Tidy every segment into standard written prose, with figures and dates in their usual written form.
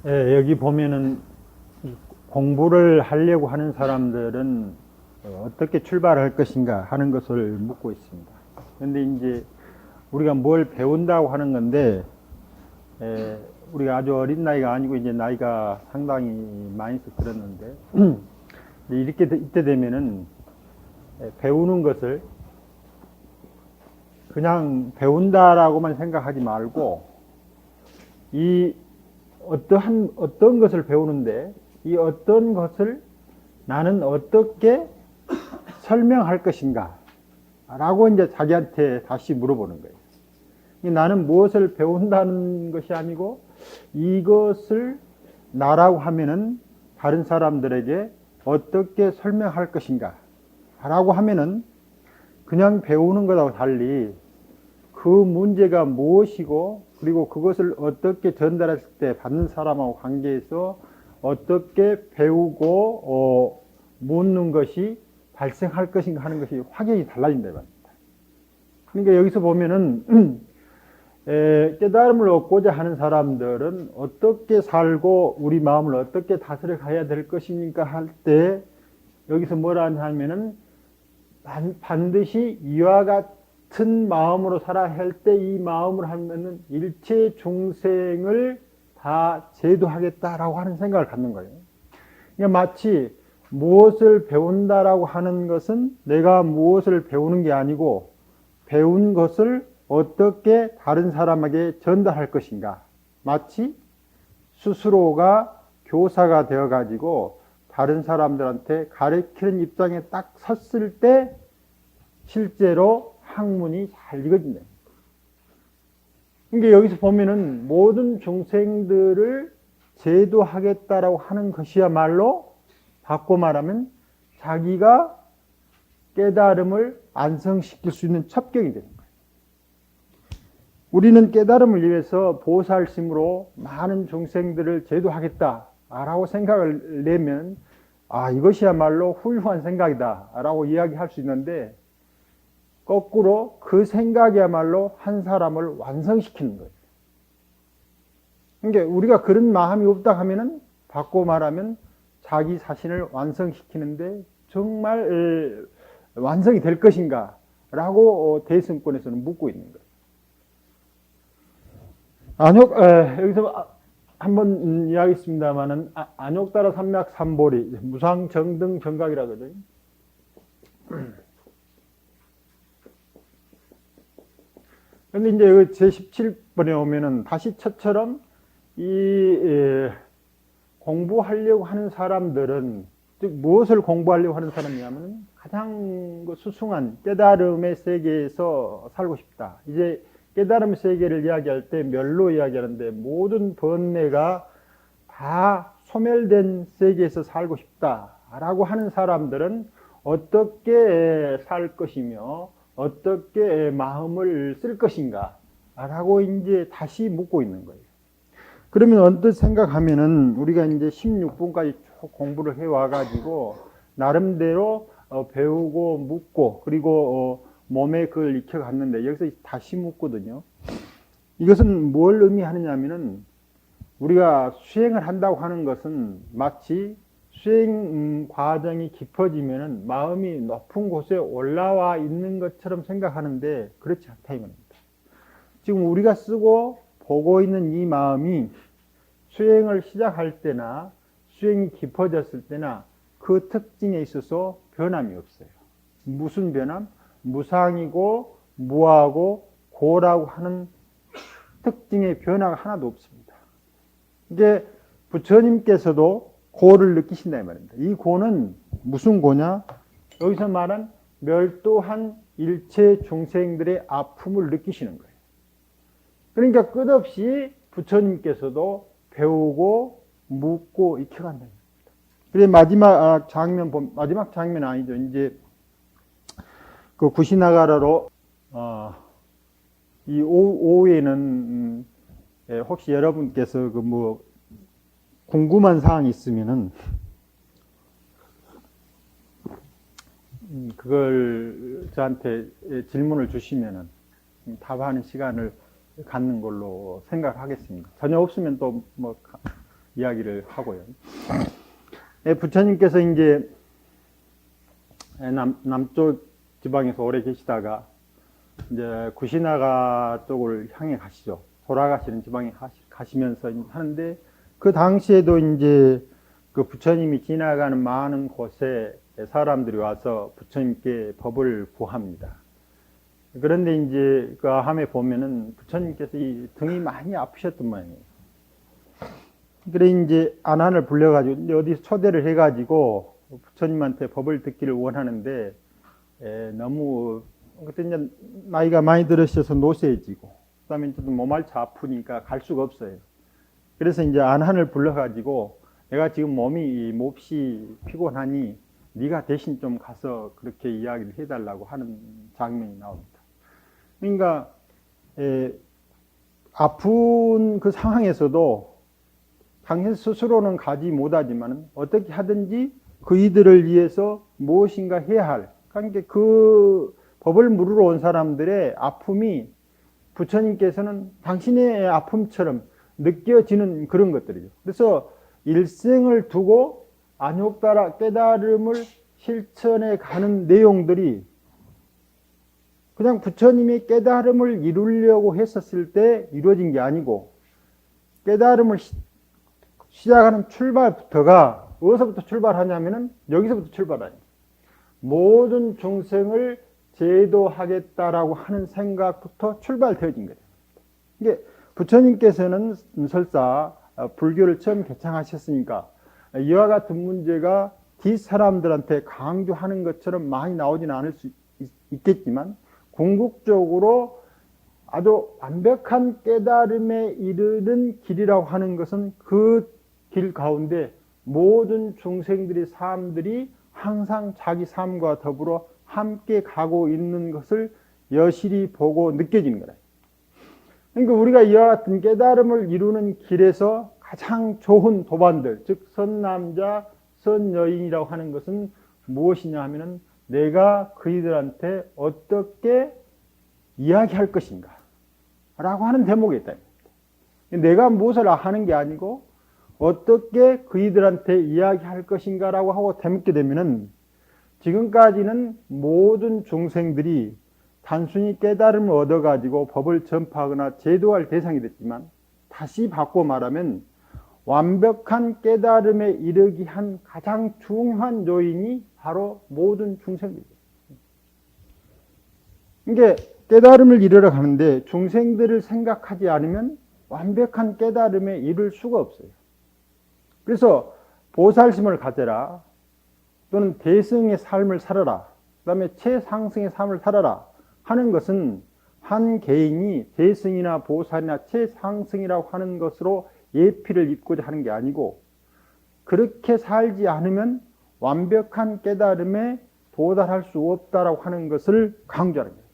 예, 여기 보면은 공부를 하려고 하는 사람들은 어떻게 출발할 것인가 하는 것을 묻고 있습니다. 그런데 이제 우리가 뭘 배운다고 하는 건데, 우리가 아주 어린 나이가 아니고 이제 나이가 상당히 많이 들었는데, 이렇게 이때 되면은 배우는 것을 그냥 배운다라고만 생각하지 말고, 이 어떤 것을 배우는데, 이 어떤 것을 나는 어떻게 설명할 것인가 라고 이제 자기한테 다시 물어보는 거예요. 나는 무엇을 배운다는 것이 아니고, 이것을 나라고 하면은 다른 사람들에게 어떻게 설명할 것인가 라고 하면은 그냥 배우는 것하고 달리 그 문제가 무엇이고, 그리고 그것을 어떻게 전달했을 때 받는 사람하고 관계에서 어떻게 배우고 묻는 것이 발생할 것인가 하는 것이 확연히 달라진다 말입니다. 그러니까 여기서 보면은 깨달음을 얻고자 하는 사람들은 어떻게 살고 우리 마음을 어떻게 다스려 가야 될 것이니까 할 때 여기서 뭐라 하냐면은 반드시 이와 같은 마음으로 살아야 할 때 이 마음을 하면은 일체 중생을 다 제도하겠다라고 하는 생각을 갖는 거예요. 그러니까 마치 무엇을 배운다라고 하는 것은 내가 무엇을 배우는 게 아니고 배운 것을 어떻게 다른 사람에게 전달할 것인가. 마치 스스로가 교사가 되어 가지고 다른 사람들한테 가르치는 입장에 딱 섰을 때 실제로 학문이 잘 익어진다. 그러니까 여기서 보면은 모든 중생들을 제도하겠다라고 하는 것이야말로 바꿔 말하면 자기가 깨달음을 완성시킬 수 있는 첩경이 되는 거예요. 우리는 깨달음을 위해서 보살심으로 많은 중생들을 제도하겠다라고 생각을 내면 이것이야말로 훌륭한 생각이다라고 이야기할 수 있는데, 거꾸로 그 생각이야말로 한 사람을 완성시키는 거예요. 그러니까 우리가 그런 마음이 없다 하면은 바꿔 말하면 자기 자신을 완성시키는데 정말 완성이 될 것인가 라고 대승권에서는 묻고 있는 거예요. 여기서 한번 이야기했습니다만은 안욕따라 삼맥 삼보리 무상정등 정각이라 그러죠. 그런데 이제 제17번에 오면은 다시 첫처럼 공부하려고 하는 사람들은, 즉 무엇을 공부하려고 하는 사람이냐면 가장 수승한 깨달음의 세계에서 살고 싶다. 이제 깨달음 세계를 이야기할 때 멸로 이야기하는데 모든 번뇌가 다 소멸된 세계에서 살고 싶다라고 하는 사람들은 어떻게 살 것이며 어떻게 마음을 쓸 것인가 라고 이제 다시 묻고 있는 거예요. 그러면 언뜻 생각하면은 우리가 이제 16분까지 공부를 해와가지고 나름대로 배우고 묻고 그리고 몸에 그걸 익혀갔는데 여기서 다시 묻거든요. 이것은 뭘 의미하느냐면은 우리가 수행을 한다고 하는 것은 마치 수행 과정이 깊어지면은 마음이 높은 곳에 올라와 있는 것처럼 생각하는데 그렇지 않다 이 말입니다. 지금 우리가 쓰고 보고 있는 이 마음이 수행을 시작할 때나 수행이 깊어졌을 때나 그 특징에 있어서 변함이 없어요. 무슨 변함? 무상이고 무하고 고라고 하는 특징의 변화가 하나도 없습니다. 이게 부처님께서도 고를 느끼신다 이 말입니다. 이 고는 무슨 고냐? 여기서 말한 멸도한 일체 중생들의 아픔을 느끼시는 거예요. 그러니까 끝없이 부처님께서도 배우고 묻고 익혀간다. 그래 마지막 장면 아니죠. 이제 그 구시나가라로 이 오후에는 혹시 여러분께서 그 뭐 궁금한 사항이 있으면은 그걸 저한테 질문을 주시면은 답하는 시간을 갖는 걸로 생각하겠습니다. 전혀 없으면 또 뭐 이야기를 하고요. 부처님께서 이제 남쪽 지방에서 오래 계시다가 이제 구시나가 쪽을 향해 가시죠. 돌아가시는 지방에 가시면서 하는데, 그 당시에도 이제 그 부처님이 지나가는 많은 곳에 사람들이 와서 부처님께 법을 구합니다. 그런데 이제 그 함에 보면은 부처님께서 이 등이 많이 아프셨던 모양이에요. 그래 이제 안한을 불러가지고 어디서 초대를 해가지고 부처님한테 법을 듣기를 원하는데, 너무 그때 이제 나이가 많이 들으셔서 노쇠해지고, 그다음에 또 몸알차 아프니까 갈 수가 없어요. 그래서 이제 안한을 불러가지고, 내가 지금 몸이 몹시 피곤하니 네가 대신 좀 가서 그렇게 이야기를 해달라고 하는 장면이 나옵니다. 그러니까 아픈 그 상황에서도 당신 스스로는 가지 못하지만 어떻게 하든지 그이들을 위해서 무엇인가 해야 할, 그러니까 그 법을 물으러 온 사람들의 아픔이 부처님께서는 당신의 아픔처럼 느껴지는 그런 것들이죠. 그래서 일생을 두고 안욕따라 깨달음을 실천해 가는 내용들이 그냥 부처님이 깨달음을 이루려고 했었을 때 이루어진 게 아니고, 깨달음을 시작하는 출발부터가 어디서부터 출발하냐면은 여기서부터 출발하죠. 모든 중생을 제도하겠다라고 하는 생각부터 출발되어진 거예요. 이게 부처님께서는 설사 불교를 처음 개창하셨으니까 이와 같은 문제가 뒷사람들한테 강조하는 것처럼 많이 나오지는 않을 수 있겠지만, 궁극적으로 아주 완벽한 깨달음에 이르는 길이라고 하는 것은 그 길 가운데 모든 중생들의 삶들이 항상 자기 삶과 더불어 함께 가고 있는 것을 여실히 보고 느껴지는 거예요. 그러니까 우리가 이와 같은 깨달음을 이루는 길에서 가장 좋은 도반들, 즉 선남자, 선여인이라고 하는 것은 무엇이냐 하면은 내가 그이들한테 어떻게 이야기할 것인가 라고 하는 대목이 있다. 내가 무엇을 하는 게 아니고 어떻게 그이들한테 이야기할 것인가 라고 하고 대묻게 되면은, 지금까지는 모든 중생들이 단순히 깨달음을 얻어가지고 법을 전파하거나 제도할 대상이 됐지만, 다시 바꿔 말하면 완벽한 깨달음에 이르기 한 가장 중요한 요인이 바로 모든 중생들이에요. 이게 깨달음을 이루러 가는데 중생들을 생각하지 않으면 완벽한 깨달음에 이를 수가 없어요. 그래서 보살심을 가져라, 또는 대승의 삶을 살아라, 그 다음에 최상승의 삶을 살아라 하는 것은 한 개인이 대승이나 보살이나 최상승이라고 하는 것으로 예피를 입고자 하는 게 아니고, 그렇게 살지 않으면 완벽한 깨달음에 도달할 수 없다라고 하는 것을 강조하는 거예요.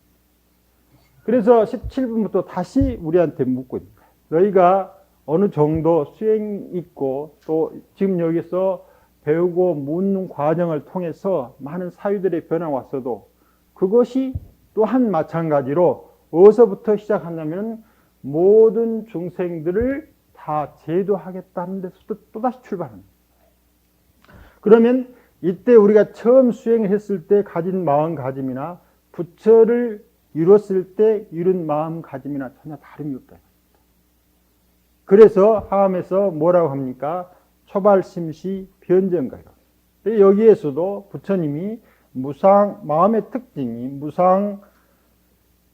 그래서 17분부터 다시 우리한테 묻고 있는 거예요. 너희가 어느 정도 수행 있고 또 지금 여기서 배우고 묻는 과정을 통해서 많은 사유들의 변화가 왔어도, 그것이 또한 마찬가지로 어디서부터 시작하냐면 모든 중생들을 다 제도하겠다는 데서부터 또다시 출발합니다. 그러면 이때 우리가 처음 수행을 했을 때 가진 마음가짐이나 부처를 이뤘을 때 이룬 마음가짐이나 전혀 다름이 없다. 그래서 하암에서 뭐라고 합니까? 초발심시 변정가요. 여기에서도 부처님이 마음의 특징이 무상,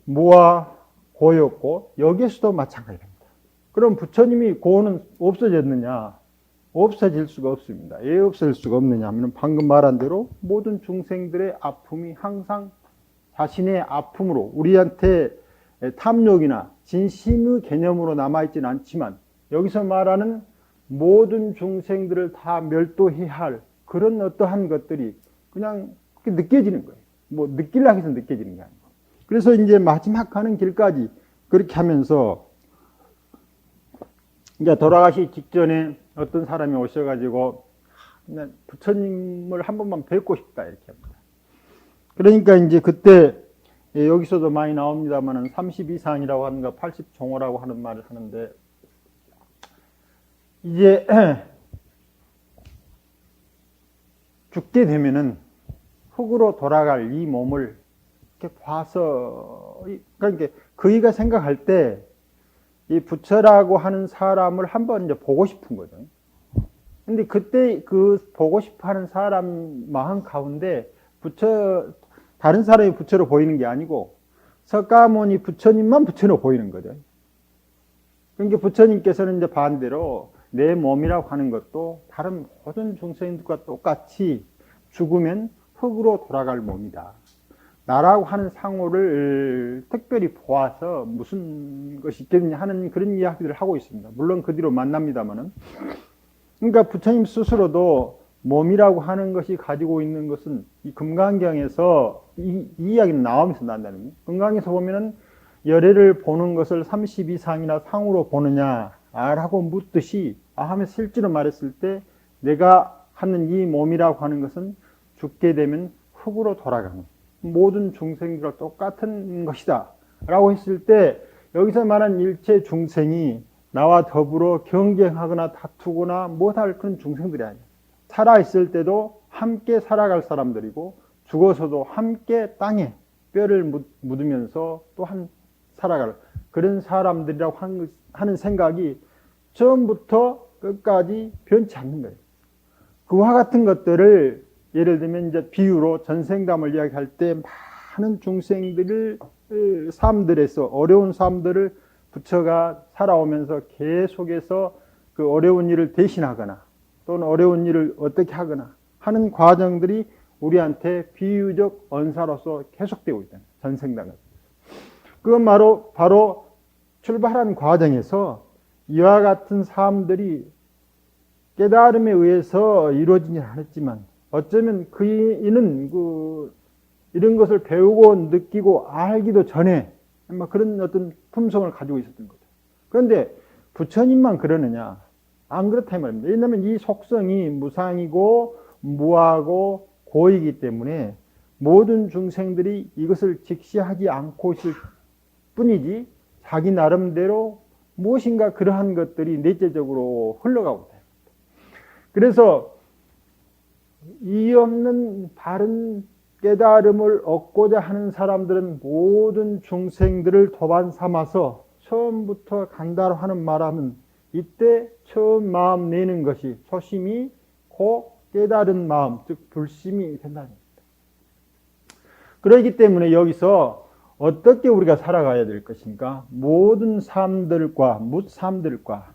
무아, 고였고, 여기에서도 마찬가지입니다. 그럼 부처님이 고는 없어졌느냐? 없어질 수가 없습니다. 왜 없어질 수가 없느냐 하면 방금 말한 대로 모든 중생들의 아픔이 항상 자신의 아픔으로, 우리한테 탐욕이나 진심의 개념으로 남아있지는 않지만 여기서 말하는 모든 중생들을 다 멸도해야 할 그런 어떠한 것들이 그냥 느껴지는 거예요. 뭐 느끼려고 해서 느껴지는 게 아니고. 그래서 이제 마지막 가는 길까지 그렇게 하면서, 이제 돌아가시 직전에 어떤 사람이 오셔가지고 부처님을 한 번만 뵙고 싶다 이렇게 합니다. 그러니까 이제 그때 여기서도 많이 나옵니다만은 30이상이라고 하는 거 80종호라고 하는 말을 하는데, 이제 죽게 되면은 흙으로 돌아갈 이 몸을 이렇게 봐서, 그러니까 그이가 생각할 때 이 부처라고 하는 사람을 한번 이제 보고 싶은 거죠. 근데 그때 그 보고 싶어 하는 사람 마음 가운데 부처, 다른 사람이 부처로 보이는 게 아니고 석가모니 부처님만 부처로 보이는 거죠. 그러니까 부처님께서는 이제 반대로 내 몸이라고 하는 것도 다른 모든 중생들과 똑같이 죽으면 흙으로 돌아갈 몸이다. 나라고 하는 상호를 특별히 보아서 무슨 것이 있겠느냐 하는 그런 이야기들을 하고 있습니다. 물론 그 뒤로 만납니다만은. 그러니까 부처님 스스로도 몸이라고 하는 것이 가지고 있는 것은 이 금강경에서 이 이야기는 나오면서 난다는 거예요. 금강에서 보면은 열애를 보는 것을 30 이상이나 상으로 보느냐 라고 묻듯이 하면 실제로 말했을 때 내가 하는 이 몸이라고 하는 것은 죽게 되면 흙으로 돌아가는 모든 중생들과 똑같은 것이다 라고 했을 때 여기서 말한 일체 중생이 나와 더불어 경쟁하거나 다투거나 못할 그런 중생들이 아니야. 살아있을 때도 함께 살아갈 사람들이고 죽어서도 함께 땅에 뼈를 묻으면서 또한 살아갈 그런 사람들이라고 하는 생각이 처음부터 끝까지 변치 않는 거예요. 그와 같은 것들을 예를 들면 이제 비유로 전생담을 이야기할 때 많은 중생들을 삶들에서 어려운 삶들을 부처가 살아오면서 계속해서 그 어려운 일을 대신하거나 또는 어려운 일을 어떻게 하거나 하는 과정들이 우리한테 비유적 언사로서 계속되고 있다. 전생담은. 그건 바로 출발한 과정에서 이와 같은 삶들이 깨달음에 의해서 이루어지지 않았지만 어쩌면 그이는 이런 것을 배우고 느끼고 알기도 전에 그런 어떤 품성을 가지고 있었던 거죠. 그런데 부처님만 그러느냐? 안 그렇다 말입니다. 왜냐하면 이 속성이 무상이고 무하고 고이기 때문에 모든 중생들이 이것을 직시하지 않고 있을 뿐이지 자기 나름대로 무엇인가 그러한 것들이 내재적으로 흘러가고 있다. 그래서 이 없는 바른 깨달음을 얻고자 하는 사람들은 모든 중생들을 도반 삼아서 처음부터 간다로 하는 말하면 이때 처음 마음 내는 것이 초심이 고 깨달은 마음, 즉 불심이 된다는 겁니다. 그렇기 때문에 여기서 어떻게 우리가 살아가야 될 것인가? 모든 삶들과 뭇삶들과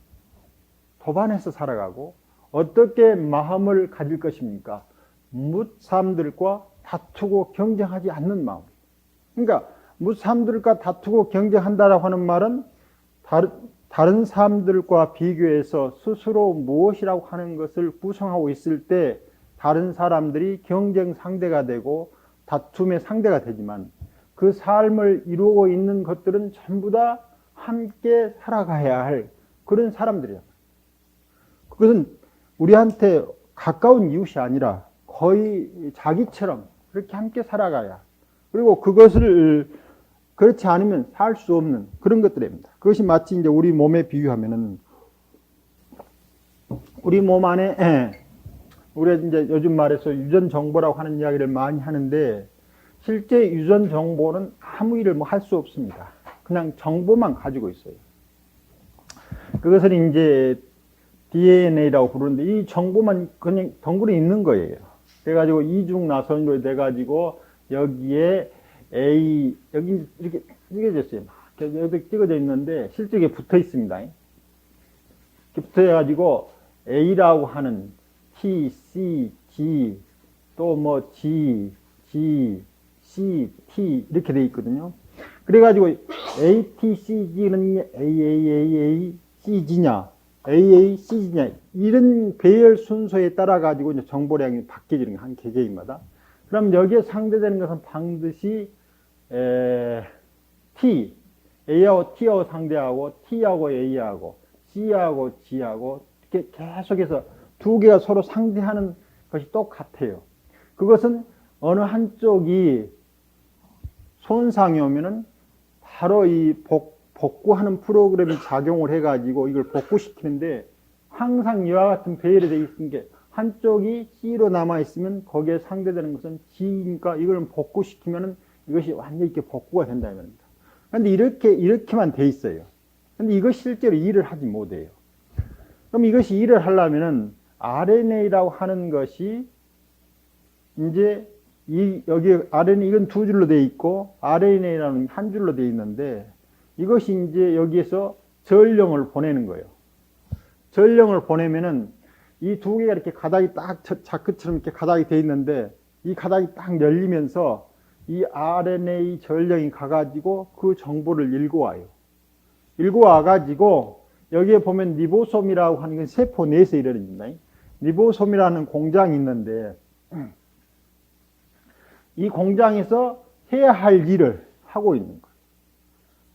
도반해서 살아가고 어떻게 마음을 가질 것입니까? 뭇삶들과 다투고 경쟁하지 않는 마음. 그러니까 뭇삶들과 다투고 경쟁한다라고 하는 말은 다른 사람들과 비교해서 스스로 무엇이라고 하는 것을 구성하고 있을 때 다른 사람들이 경쟁 상대가 되고 다툼의 상대가 되지만 그 삶을 이루고 있는 것들은 전부 다 함께 살아가야 할 그런 사람들이야. 그것은 우리한테 가까운 이웃이 아니라 거의 자기처럼 그렇게 함께 살아가야. 그리고 그것을 그렇지 않으면 살 수 없는 그런 것들입니다. 그것이 마치 이제 우리 몸에 비유하면은 우리 몸 안에 우리가 이제 요즘 말해서 유전 정보라고 하는 이야기를 많이 하는데 실제 유전 정보는 아무 일을 할 수 없습니다. 그냥 정보만 가지고 있어요. 그것을 이제 DNA라고 부르는데 이 정보만 그냥 덩그러니 있는 거예요. 그래가지고 이중 나선으로 돼가지고 여기에 A 여기 이렇게 찍어졌어요. 여기 찍어져 있는데 실제 붙어 있습니다. 이렇게 붙어가지고 A라고 하는 T, C, G 또 뭐 G, C, T 이렇게 돼 있거든요. 그래가지고 A, T, C, G는 A, C, G냐, A, C, G냐 이런 배열 순서에 따라 가지고 이제 정보량이 바뀌는 한 개개인마다. 그럼 여기에 상대되는 것은 반드시 T, A하고 T하고 상대하고 T하고 A하고 C하고 G하고 이렇게 계속해서 두 개가 서로 상대하는 것이 똑같아요. 그것은 어느 한쪽이 손상이 오면은 바로 이 복구하는 프로그램이 작용을 해가지고 이걸 복구시키는데 항상 이와 같은 배열이 되어 있는 게 한쪽이 C로 남아있으면 거기에 상대되는 것은 G니까 이걸 복구시키면은 이것이 완전히 이렇게 복구가 된다 이 말입니다. 그런데 이렇게만 돼 있어요. 근데 이것이 실제로 일을 하지 못해요. 그럼 이것이 일을 하려면은 RNA라고 하는 것이 이제 여기 RNA 이건 두 줄로 되어 있고 RNA라는 한 줄로 되어 있는데 이것이 이제 여기에서 전령을 보내는 거예요. 전령을 보내면은 이 두 개가 이렇게 가닥이 딱 자크처럼 이렇게 가닥이 되어 있는데 이 가닥이 딱 열리면서 이 RNA 전령이 가가지고 그 정보를 읽어와요. 읽어와가지고 여기에 보면 리보솜이라고 하는 건 세포 내에서 일어납니다. 리보솜이라는 공장이 있는데 이 공장에서 해야 할 일을 하고 있는 거예요.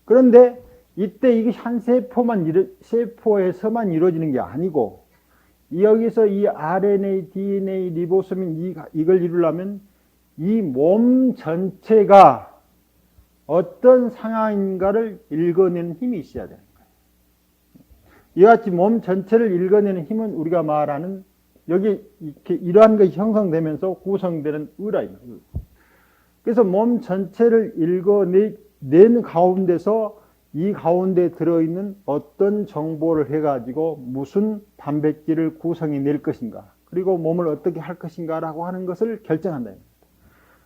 그런데 이때 이게 한 세포에서만 이루어지는 게 아니고 여기서 이 RNA, DNA, 리보솜인 이걸 이루려면 이 몸 전체가 어떤 상황인가를 읽어내는 힘이 있어야 되는 거예요. 이와 같이 몸 전체를 읽어내는 힘은 우리가 말하는 여기 이렇게 이러한 것이 형성되면서 구성되는 의라입니다. 그래서 몸 전체를 읽어내는 가운데서 이 가운데 들어있는 어떤 정보를 해가지고 무슨 단백질을 구성해낼 것인가 그리고 몸을 어떻게 할 것인가라고 하는 것을 결정한다.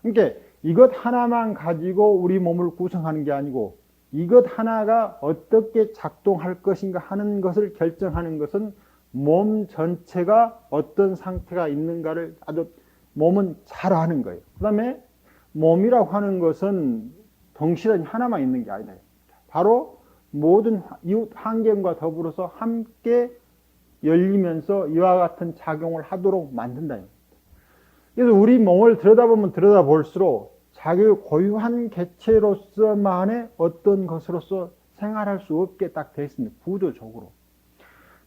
그러니까 이것 하나만 가지고 우리 몸을 구성하는 게 아니고 이것 하나가 어떻게 작동할 것인가 하는 것을 결정하는 것은 몸 전체가 어떤 상태가 있는가를 아주 몸은 잘 아는 거예요. 그 다음에 몸이라고 하는 것은 덩실은 하나만 있는 게 아니다. 바로 모든 이웃 환경과 더불어서 함께 열리면서 이와 같은 작용을 하도록 만든다. 그래서 우리 몸을 들여다보면 들여다볼수록 자기 고유한 개체로서만의 어떤 것으로서 생활할 수 없게 딱 되어 있습니다. 구조적으로.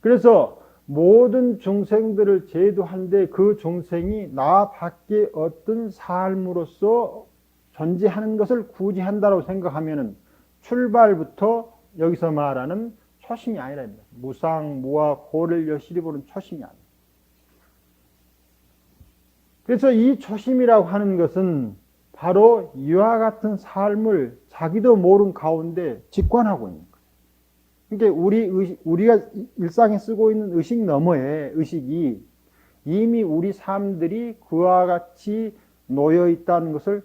그래서 모든 중생들을 제도한데 그 중생이 나 밖에 어떤 삶으로서 존재하는 것을 구제한다고 생각하면은 출발부터 여기서 말하는 초심이 아니라 무상, 무아, 고를 여실히 보는 초심이 아니에요. 그래서 이 초심이라고 하는 것은 바로 이와 같은 삶을 자기도 모르는 가운데 직관하고 있는 거예요. 그러니까 우리가 일상에 쓰고 있는 의식 너머의 의식이 이미 우리 삶들이 그와 같이 놓여 있다는 것을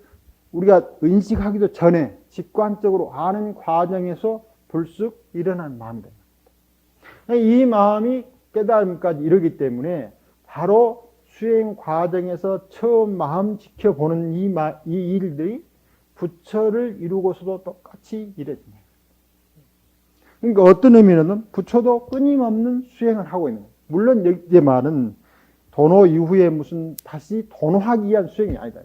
우리가 인식하기도 전에 직관적으로 아는 과정에서 불쑥 일어난 마음입니다. 이 마음이 깨달음까지 이르기 때문에 바로 수행 과정에서 처음 마음 지켜보는 이 일들이 부처를 이루고서도 똑같이 이루어집니다. 그러니까 어떤 의미로는 부처도 끊임없는 수행을 하고 있는 거예요. 물론 여기에 말은 도노 이후에 무슨 다시 도노하기 위한 수행이 아니다.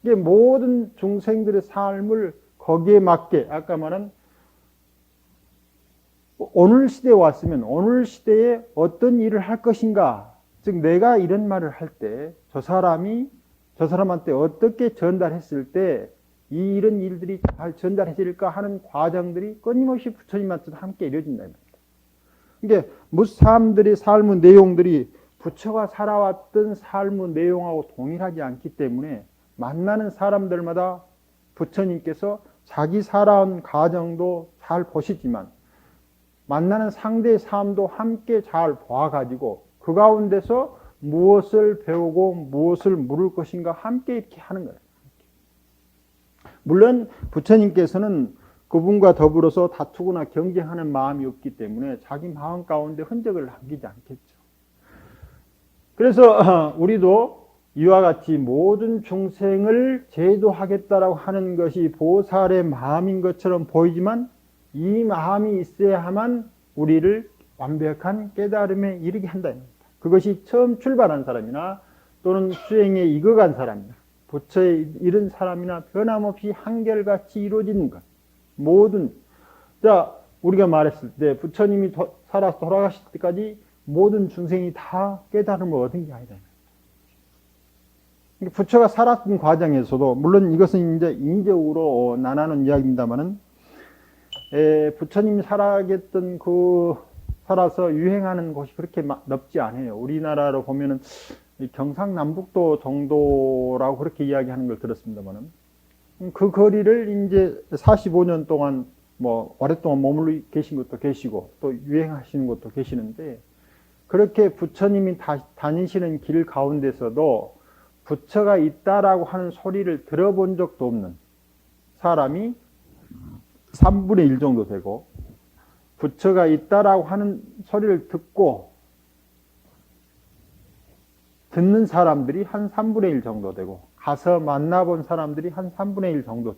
이게 모든 중생들의 삶을 거기에 맞게 아까 말한 오늘 시대에 왔으면 오늘 시대에 어떤 일을 할 것인가, 즉 내가 이런 말을 할 때 저 사람한테 어떻게 전달했을 때 이런 일들이 잘 전달해질까 하는 과정들이 끊임없이 부처님한테도 함께 이루어진다. 이게 무사람들의 삶의 내용들이 부처가 살아왔던 삶의 내용하고 동일하지 않기 때문에 만나는 사람들마다 부처님께서 자기 살아온 가정도 잘 보시지만 만나는 상대의 삶도 함께 잘 봐가지고 그 가운데서 무엇을 배우고 무엇을 물을 것인가 함께 이렇게 하는 거예요. 물론 부처님께서는 그분과 더불어서 다투거나 경쟁하는 마음이 없기 때문에 자기 마음 가운데 흔적을 남기지 않겠죠. 그래서 우리도 이와 같이 모든 중생을 제도하겠다라고 하는 것이 보살의 마음인 것처럼 보이지만 이 마음이 있어야만 우리를 완벽한 깨달음에 이르게 한다. 그것이 처음 출발한 사람이나 또는 수행에 익어간 사람이나 부처에 이른 사람이나 변함없이 한결같이 이루어지는 것. 모든 우리가 말했을 때 부처님이 살아서 돌아가실 때까지 모든 중생이 다 깨달음을 얻은 게 아니다. 부처가 살았던 과정에서도 물론 이것은 이제 인적으로 나누는 이야기입니다만은 부처님이 살아계셨던 그 살아서 유행하는 곳이 그렇게 넓지 않아요. 우리나라로 보면은 경상남북도 정도라고 그렇게 이야기하는 걸 들었습니다만은 그 거리를 이제 45년 동안 뭐 오랫동안 머물러 계신 것도 계시고 또 유행하시는 것도 계시는데 그렇게 부처님이 다니시는 길 가운데서도 부처가 있다라고 하는 소리를 들어본 적도 없는 사람이 3분의 1 정도 되고 부처가 있다라고 하는 소리를 듣는 사람들이 한 3분의 1 정도 되고 가서 만나본 사람들이 한 3분의 1 정도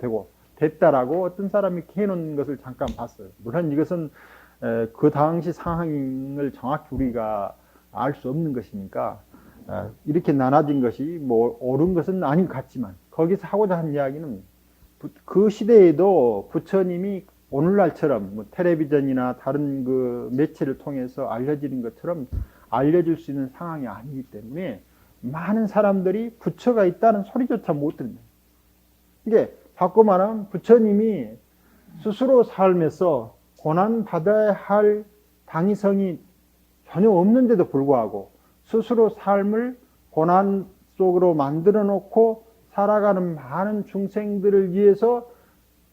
됐다라고 어떤 사람이 해놓은 것을 잠깐 봤어요. 물론 이것은 그 당시 상황을 정확히 우리가 알 수 없는 것이니까 이렇게 나눠진 것이 뭐 옳은 것은 아닌 것 같지만 거기서 하고자 하는 이야기는 그 시대에도 부처님이 오늘날처럼 뭐 텔레비전이나 다른 그 매체를 통해서 알려지는 것처럼 알려줄 수 있는 상황이 아니기 때문에 많은 사람들이 부처가 있다는 소리조차 못 듣는. 이게 바꿔 말하면 부처님이 스스로 삶에서 고난받아야 할 당위성이 전혀 없는데도 불구하고 스스로 삶을 고난 속으로 만들어 놓고 살아가는 많은 중생들을 위해서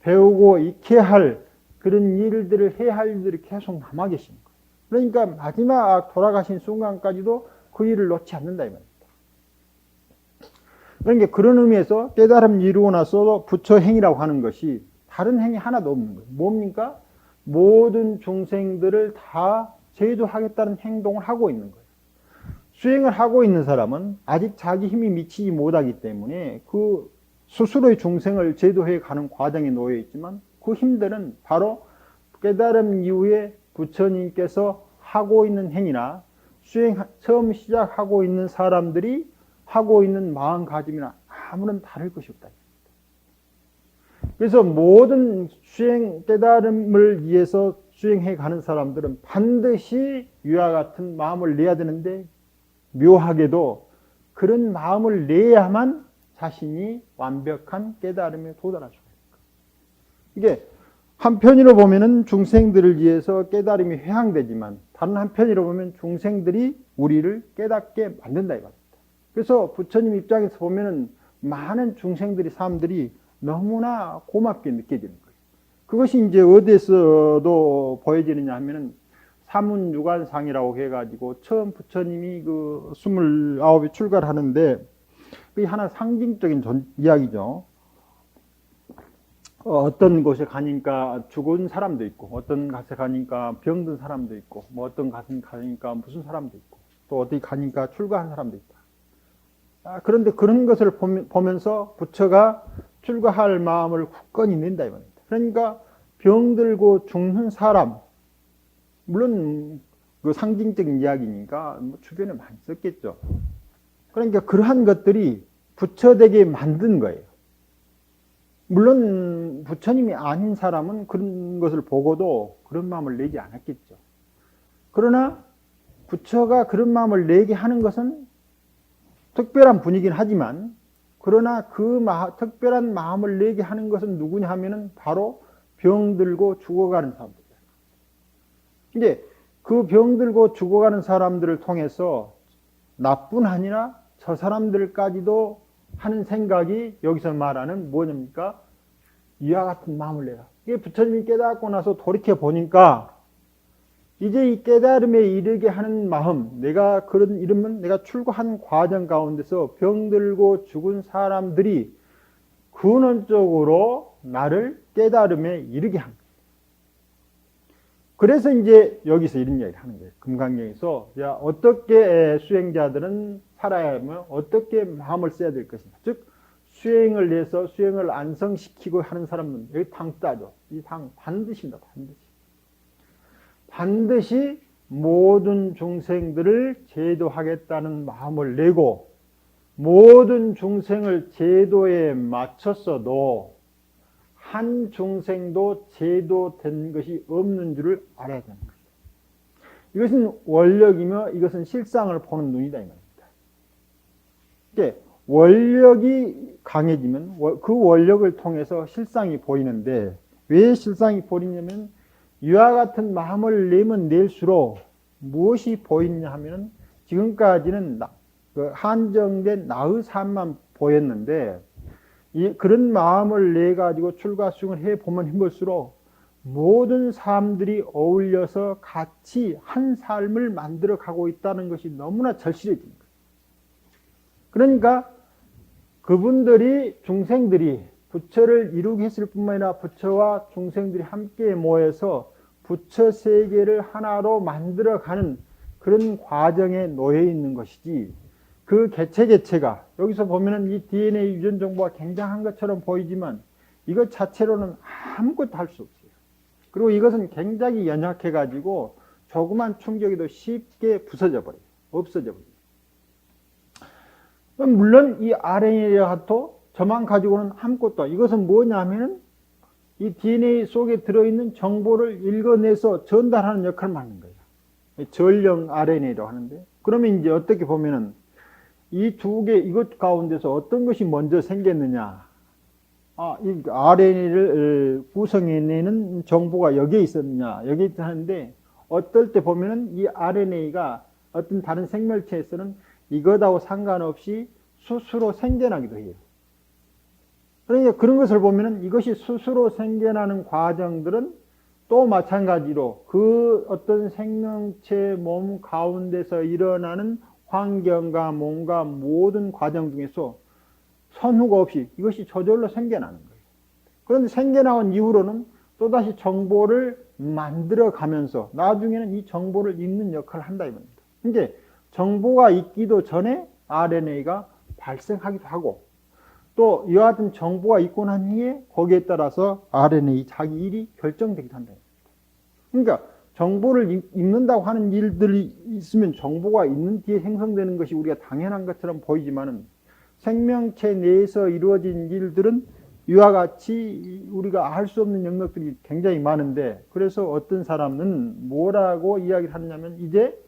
배우고 익혀야 할 그런 일들을 해야 할 일들이 계속 남아 계신 거예요. 그러니까 마지막 돌아가신 순간까지도 그 일을 놓지 않는다 이 말입니다. 그러니까 그런 의미에서 깨달음 이루고 나서 부처 행위라고 하는 것이 다른 행위 하나도 없는 거예요. 뭡니까? 모든 중생들을 다 제도하겠다는 행동을 하고 있는 거예요. 수행을 하고 있는 사람은 아직 자기 힘이 미치지 못하기 때문에 그 스스로의 중생을 제도해 가는 과정에 놓여 있지만 그 힘들은 바로 깨달음 이후에 부처님께서 하고 있는 행위나 수행 처음 시작하고 있는 사람들이 하고 있는 마음가짐이나 아무런 다를 것이 없다. 그래서 모든 수행 깨달음을 위해서 수행해 가는 사람들은 반드시 위와 같은 마음을 내야 되는데 묘하게도 그런 마음을 내야만 자신이 완벽한 깨달음에 도달할 수가 있습니다. 이게 한편으로 보면은 중생들을 위해서 깨달음이 회항되지만 다른 한편으로 보면 중생들이 우리를 깨닫게 만든다 이 말입니다. 그래서 부처님 입장에서 보면은 많은 중생들이 사람들이 너무나 고맙게 느껴지는 거예요. 그것이 이제 어디에서도 보여지느냐 하면은 사문유관상이라고 해가지고 처음 부처님이 그 29이 출가를 하는데 그게 하나 상징적인 이야기죠. 어떤 곳에 가니까 죽은 사람도 있고 어떤 곳에 가니까 병든 사람도 있고 뭐 어떤 곳에 가니까 무슨 사람도 있고 또 어디 가니까 출가한 사람도 있다. 그런데 그런 것을 보면서 부처가 출가할 마음을 굳건히 낸다 이 말입니다. 그러니까 병들고 죽는 사람 물론 그 상징적인 이야기니까 뭐 주변에 많이 썼겠죠. 그러니까 그러한 것들이 부처되게 만든 거예요. 물론 부처님이 아닌 사람은 그런 것을 보고도 그런 마음을 내지 않았겠죠. 그러나 부처가 그런 마음을 내게 하는 것은 특별한 분이긴 하지만 그러나 그 특별한 마음을 내게 하는 것은 누구냐 하면은 바로 병들고 죽어가는 사람들. 이제 그 병들고 죽어가는 사람들을 통해서 나뿐 아니라 저 사람들까지도 하는 생각이 여기서 말하는 뭐냐입니까? 이와 같은 마음을 내라. 이게 부처님이 깨닫고 나서 돌이켜 보니까 이제 이 깨달음에 이르게 하는 마음, 내가 이러면 내가 출가한 과정 가운데서 병들고 죽은 사람들이 근원적으로 나를 깨달음에 이르게 한 거예요. 그래서 이제 여기서 이런 이야기를 하는 거예요. 금강경에서 어떻게 수행자들은 살아야 하며 어떻게 마음을 써야 될 것인가. 즉 수행을 위해서 수행을 안성시키고 하는 사람은 여기 당 따죠. 이 당 반드시입니다. 반드시 모든 중생들을 제도하겠다는 마음을 내고 모든 중생을 제도에 맞췄어도 한 중생도 제도된 것이 없는 줄을 알아야 되는 것입니다. 이것은 원력이며 이것은 실상을 보는 눈이다 이 말입니다. 이제 원력이 강해지면 그 원력을 통해서 실상이 보이는데 왜 실상이 보이냐면 이와 같은 마음을 내면 낼수록 무엇이 보이냐 하면 지금까지는 한정된 나의 삶만 보였는데 그런 마음을 내 가지고 출가수행을 해보면 해볼수록 모든 사람들이 어울려서 같이 한 삶을 만들어 가고 있다는 것이 너무나 절실해진 거예요. 그러니까 그분들이 중생들이 부처를 이루게 했을 뿐만 아니라 부처와 중생들이 함께 모여서 부처 세계를 하나로 만들어가는 그런 과정에 놓여 있는 것이지, 그 개체가 여기서 보면은 이 DNA 유전 정보가 굉장한 것처럼 보이지만 이것 자체로는 아무것도 할 수 없어요. 그리고 이것은 굉장히 연약해 가지고 조그만 충격에도 쉽게 부서져 버려요. 없어져 버려요. 물론 이 RNA라도 저만 가지고는 아무것도, 이것은 뭐냐면은 이 DNA 속에 들어있는 정보를 읽어내서 전달하는 역할을 하는 거예요. 전령 RNA라고 하는데, 그러면 이제 어떻게 보면은 이 두 개, 이것 가운데서 어떤 것이 먼저 생겼느냐. 이 RNA를 구성해내는 정보가 여기에 있었느냐, 여기에 있었는데, 어떨 때 보면은 이 RNA가 어떤 다른 생물체에서는 이것하고 상관없이 스스로 생겨나기도 해요. 그러니까 그런 것을 보면은 이것이 스스로 생겨나는 과정들은 또 마찬가지로 그 어떤 생명체 몸 가운데서 일어나는 환경과 몸과 모든 과정 중에서 선후가 없이 이것이 저절로 생겨나는 거예요. 그런데 생겨나온 이후로는 또다시 정보를 만들어 가면서 나중에는 이 정보를 읽는 역할을 한다 이 말입니다. 이제 정보가 있기도 전에 RNA가 발생하기도 하고, 또 이와 같은 정보가 있고 난 후에 거기에 따라서 RNA 자기 일이 결정되기도 한다. 그러니까 정보를 읽는다고 하는 일들이 있으면 정보가 있는 뒤에 생성되는 것이 우리가 당연한 것처럼 보이지만은, 생명체 내에서 이루어진 일들은 이와 같이 우리가 알 수 없는 영역들이 굉장히 많은데, 그래서 어떤 사람은 뭐라고 이야기를 하느냐면 이제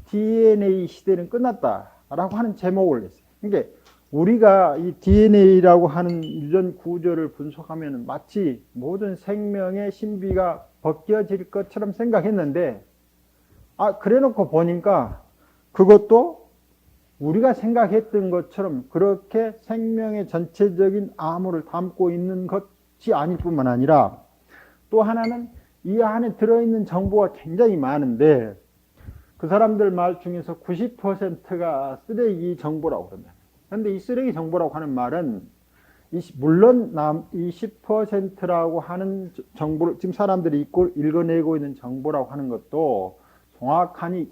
DNA 시대는 끝났다라고 하는 제목을 냈어요. 그러니까 우리가 이 DNA라고 하는 유전 구조를 분석하면 마치 모든 생명의 신비가 벗겨질 것처럼 생각했는데, 그래 놓고 보니까 그것도 우리가 생각했던 것처럼 그렇게 생명의 전체적인 암호를 담고 있는 것이 아닐 뿐만 아니라, 또 하나는 이 안에 들어있는 정보가 굉장히 많은데 그 사람들 말 중에서 90%가 쓰레기 정보라고 그런다. 그런데 이 쓰레기 정보라고 하는 말은 물론 이 10%라고 하는 정보를 지금 사람들이 읽어내고 있는 정보라고 하는 것도 정확하니,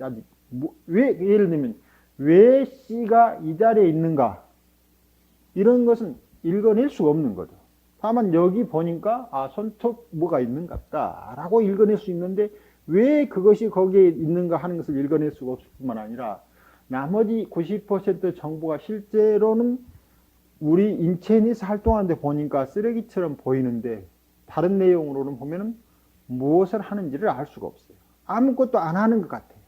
왜, 예를 들면 왜 C가 이 자리에 있는가, 이런 것은 읽어낼 수가 없는 거죠. 다만 여기 보니까 손톱 뭐가 있는 것 같다 라고 읽어낼 수 있는데, 왜 그것이 거기에 있는가 하는 것을 읽어낼 수가 없을 뿐만 아니라 나머지 90% 정보가 실제로는 우리 인체 내에서 활동하는데 보니까 쓰레기처럼 보이는데, 다른 내용으로는 보면은 무엇을 하는지를 알 수가 없어요. 아무것도 안 하는 것 같아요.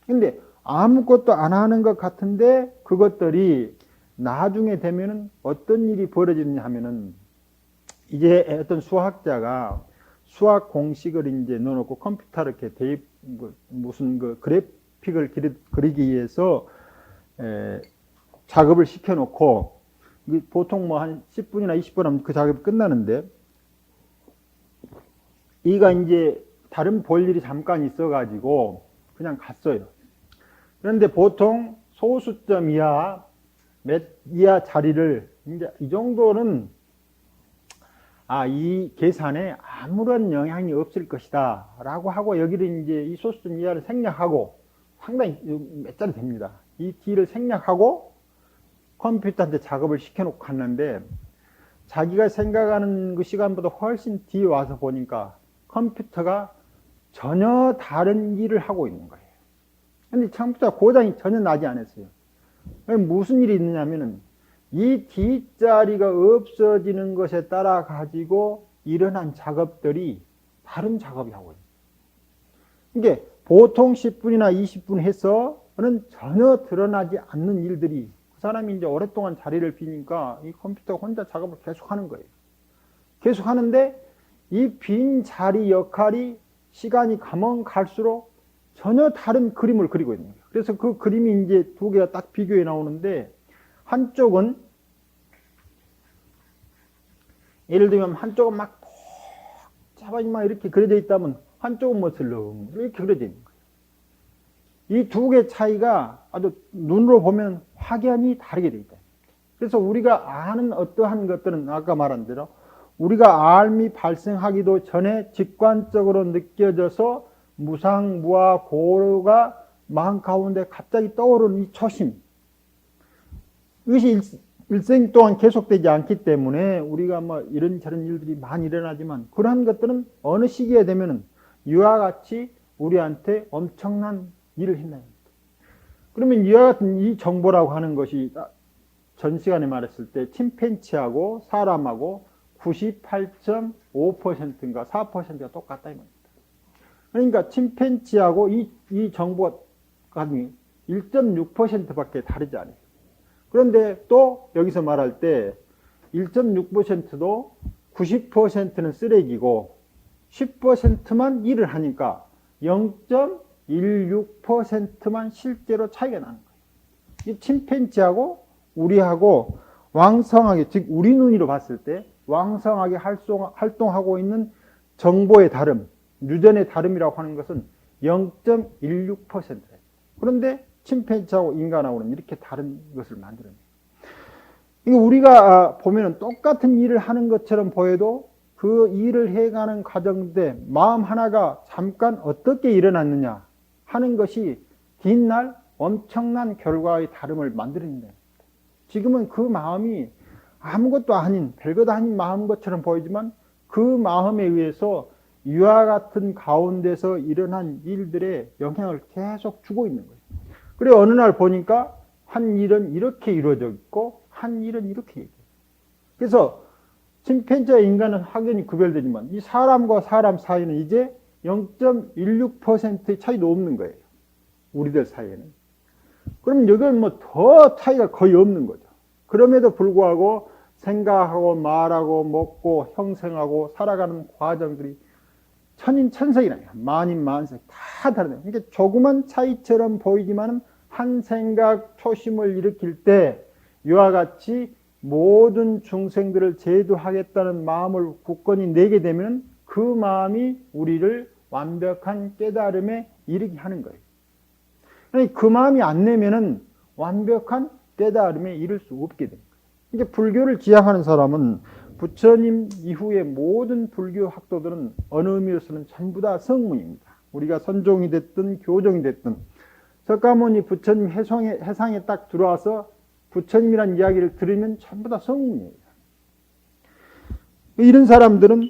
근데 아무것도 안 하는 것 같은데 그것들이 나중에 되면은 어떤 일이 벌어지느냐 하면은, 이제 어떤 수학자가 수학 공식을 이제 넣어놓고 컴퓨터를 이렇게 무슨 그래픽을 그리기 위해서 작업을 시켜놓고, 보통 뭐 한 10분이나 20분 하면 그 작업이 끝나는데, 이가 이제 다른 볼 일이 잠깐 있어가지고 그냥 갔어요. 그런데 보통 소수점 이하, 몇 이하 자리를 이제 이 정도는 이 계산에 아무런 영향이 없을 것이다 라고 하고, 여기를 이제 이 소수점 이하를 생략하고, 상당히 몇 자리 됩니다. 이 D를 생략하고 컴퓨터한테 작업을 시켜놓고 갔는데, 자기가 생각하는 그 시간보다 훨씬 뒤에 와서 보니까 컴퓨터가 전혀 다른 일을 하고 있는 거예요. 근데 컴퓨터 고장이 전혀 나지 않았어요. 무슨 일이 있느냐면은 이 D자리가 없어지는 것에 따라 가지고 일어난 작업들이 다른 작업이 하고 있어요. 이게 보통 10분이나 20분 해서는 전혀 드러나지 않는 일들이, 그 사람이 이제 오랫동안 자리를 비니까 이 컴퓨터가 혼자 작업을 계속 하는 거예요. 계속 하는데 이 빈 자리 역할이 시간이 가면 갈수록 전혀 다른 그림을 그리고 있는 거예요. 그래서 그 그림이 이제 두 개가 딱 비교해 나오는데, 한쪽은 예를 들면 한쪽은 막 복잡하게 막 이렇게 그려져 있다면 한쪽은 뭐 슬렁 이렇게 그려져 있는 거예요. 이 두 개의 차이가 아주 눈으로 보면 확연히 다르게 되어 있다. 그래서 우리가 아는 어떠한 것들은 아까 말한 대로 우리가 알미 발생하기도 전에 직관적으로 느껴져서 무상무화 고가 마음 가운데 갑자기 떠오르는 이 초심, 이것이 일생 동안 계속되지 않기 때문에 우리가 뭐 이런저런 일들이 많이 일어나지만, 그러한 것들은 어느 시기에 되면은 이와 같이 우리한테 엄청난 일을 했나요? 그러면 이와 같은 이 정보라고 하는 것이 전 시간에 말했을 때 침팬지하고 사람하고 98.5%인가 4%가 똑같다 이 말입니다. 그러니까 침팬지하고 이 정보가 1.6%밖에 다르지 않아요. 그런데 또 여기서 말할 때 1.6%도 90%는 쓰레기고 10%만 일을 하니까 0.16%만 실제로 차이가 나는 거예요. 이 침팬지하고 우리하고 왕성하게, 즉 우리 눈으로 봤을 때 왕성하게 활동하고 있는 정보의 다름, 유전의 다름이라고 하는 것은 0.16%예요. 그런데 침팬지하고 인간하고는 이렇게 다른 것을 만들어내요. 우리가 보면 똑같은 일을 하는 것처럼 보여도 그 일을 해가는 과정인데 마음 하나가 잠깐 어떻게 일어났느냐 하는 것이 뒷날 엄청난 결과의 다름을 만들어낸다. 지금은 그 마음이 아무것도 아닌, 별것 아닌 마음 것처럼 보이지만 그 마음에 의해서 이와 같은 가운데서 일어난 일들의 영향을 계속 주고 있는 거예요. 그래 어느 날 보니까 한 일은 이렇게 이루어져 있고 한 일은 이렇게 이루어져 있어요. 그래서 침팬지와 인간은 확연히 구별되지만 이 사람과 사람 사이는 이제 0.16%의 차이도 없는 거예요. 우리들 사이에는. 그럼 여기는 뭐 더 차이가 거의 없는 거죠. 그럼에도 불구하고 생각하고 말하고 먹고 형성하고 살아가는 과정들이 천인천색이라요. 만인만색 다 다르네요. 그러니까 조그만 차이처럼 보이지만 한 생각 초심을 일으킬 때 이와 같이 모든 중생들을 제도하겠다는 마음을 굳건히 내게 되면 그 마음이 우리를 완벽한 깨달음에 이르게 하는 거예요. 그러니까 그 마음이 안 내면은 완벽한 깨달음에 이를 수 없게 됩니다. 이게 불교를 지향하는 사람은 부처님 이후의 모든 불교 학도들은 어느 의미로서는 전부 다 성문입니다. 우리가 선종이 됐든 교종이 됐든 석가모니 부처님 해상에 딱 들어와서 부처님이란 이야기를 들으면 전부 다 성문이에요. 이런 사람들은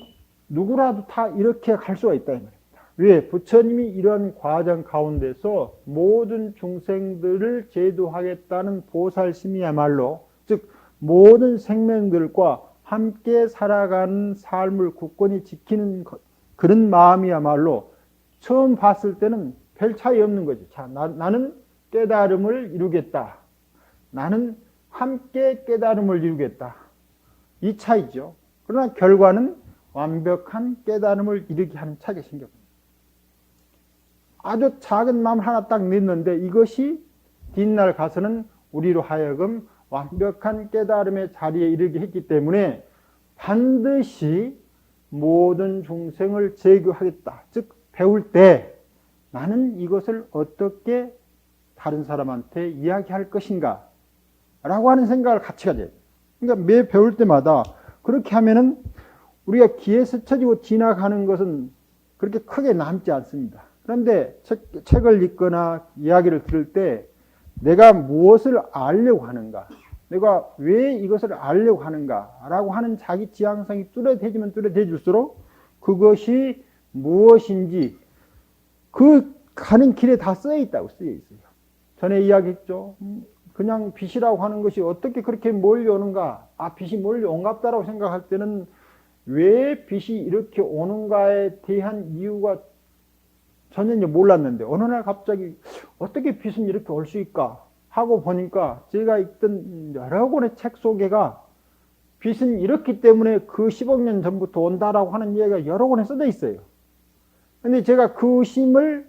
누구라도 다 이렇게 갈 수가 있다 이 말입니다. 왜? 부처님이 이런 과정 가운데서 모든 중생들을 제도하겠다는 보살심이야말로, 즉 모든 생명들과 함께 살아가는 삶을 굳건히 지키는 그런 마음이야말로 처음 봤을 때는 별 차이 없는 거지. 자, 나는 깨달음을 이루겠다. 나는 함께 깨달음을 이루겠다. 이 차이죠. 그러나 결과는 완벽한 깨달음을 이루게 하는 차이가 생깁니다. 아주 작은 마음 하나 딱 냈는데 이것이 뒷날 가서는 우리로 하여금 완벽한 깨달음의 자리에 이르게 했기 때문에 반드시 모든 중생을 제교하겠다. 즉 배울 때 나는 이것을 어떻게 다른 사람한테 이야기할 것인가 라고 하는 생각을 같이 가져야 돼요. 그러니까 매 배울 때마다 그렇게 하면은 우리가 귀에 스쳐지고 지나가는 것은 그렇게 크게 남지 않습니다. 그런데 책을 읽거나 이야기를 들을 때 내가 무엇을 알려고 하는가, 내가 왜 이것을 알려고 하는가 라고 하는 자기 지향성이 뚜렷해지면 뚜렷해질수록 그것이 무엇인지 그 가는 길에 다 쓰여 있다고 쓰여 있어요. 전에 이야기했죠. 그냥 빛이라고 하는 것이 어떻게 그렇게 몰려오는가, 빛이 몰려온갑다라고 생각할 때는 왜 빛이 이렇게 오는가에 대한 이유가 전혀 몰랐는데 어느 날 갑자기 어떻게 빛은 이렇게 올 수 있을까 하고 보니까 제가 읽던 여러 권의 책 속에가 빛은 이렇기 때문에 그 10억 년 전부터 온다라고 하는 이야기가 여러 권에 써져 있어요. 근데 제가 그 의심을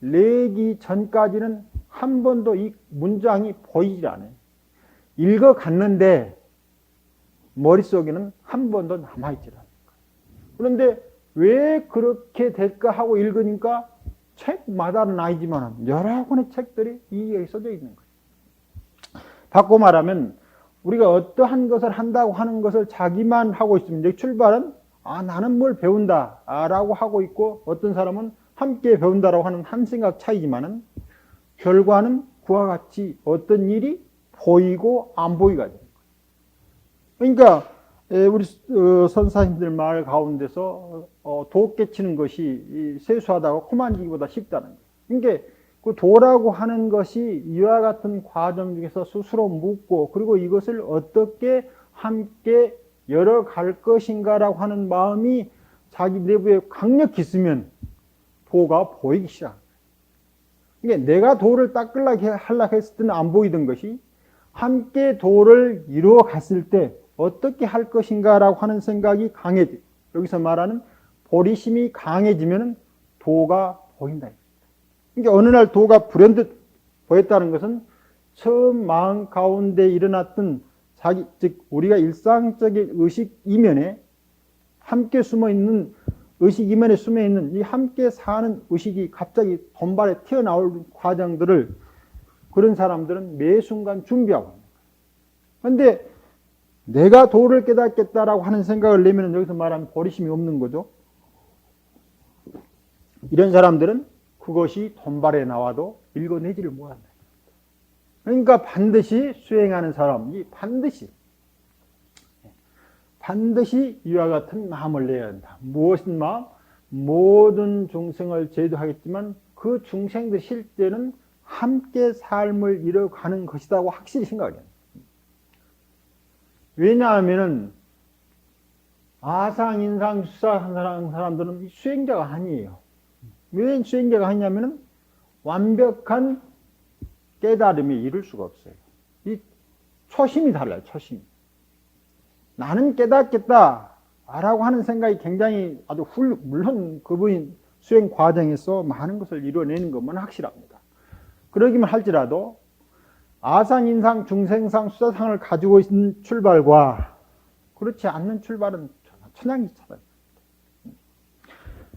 내기 전까지는 한 번도 이 문장이 보이질 않아요. 읽어갔는데 머릿속에는 한 번도 남아있질 않아요. 그런데 왜 그렇게 될까 하고 읽으니까 책마다는 아니지만 여러 권의 책들이 이게 써져 있는 거예요. 바꿔 말하면 우리가 어떠한 것을 한다고 하는 것을 자기만 하고 있으면 이제 출발은 나는 뭘 배운다 라고 하고 있고, 어떤 사람은 함께 배운다라고 하는 한 생각 차이지만은 결과는 그와 같이 어떤 일이 보이고 안 보이가 돼요. 그러니까 우리 선사님들 말 가운데서 도 깨치는 것이 세수하다가 코 만지기보다 쉽다는 거예요. 그러니까 그 도라고 하는 것이 이와 같은 과정 중에서 스스로 묻고, 그리고 이것을 어떻게 함께 열어갈 것인가라고 하는 마음이 자기 내부에 강력히 있으면 도가 보이기 시작합니다. 그러니까 내가 도를 하려고 했을 때는 안 보이던 것이 함께 도를 이루어 갔을 때 어떻게 할 것인가라고 하는 생각이 강해져. 여기서 말하는 보리심이 강해지면 도가 보인다. 그러니까 어느 날 도가 불현듯 보였다는 것은 처음 마음 가운데 일어났던 즉 우리가 일상적인 의식 이면에 함께 숨어 있는 의식 이면에 숨어 있는 이 함께 사는 의식이 갑자기 돈발에 튀어나올 과정들을 그런 사람들은 매 순간 준비하고 있는 거예요. 그런데 내가 도를 깨닫겠다라고 하는 생각을 내면 여기서 말하는 보리심이 없는 거죠. 이런 사람들은 그것이 돈발에 나와도 읽어내지를 못한다. 그러니까 반드시 수행하는 사람이 반드시 이와 같은 마음을 내야 한다. 무엇인 마음? 모든 중생을 제도하겠지만 그 중생들 실제는 함께 삶을 이뤄가는 것이라고 확실히 생각해요. 왜냐하면 아상, 인상, 수사하는 사람들은 수행자가 아니에요. 왜 수행자가 아니냐면 완벽한 깨달음에 이를 수가 없어요. 이 초심이 달라요. 초심. 나는 깨닫겠다 라고 하는 생각이 굉장히 아주 물론 그분이 수행 과정에서 많은 것을 이뤄내는 것만 확실합니다. 그러기만 할지라도 아상, 인상, 중생상, 수사상을 가지고 있는 출발과 그렇지 않는 출발은 천양지차다.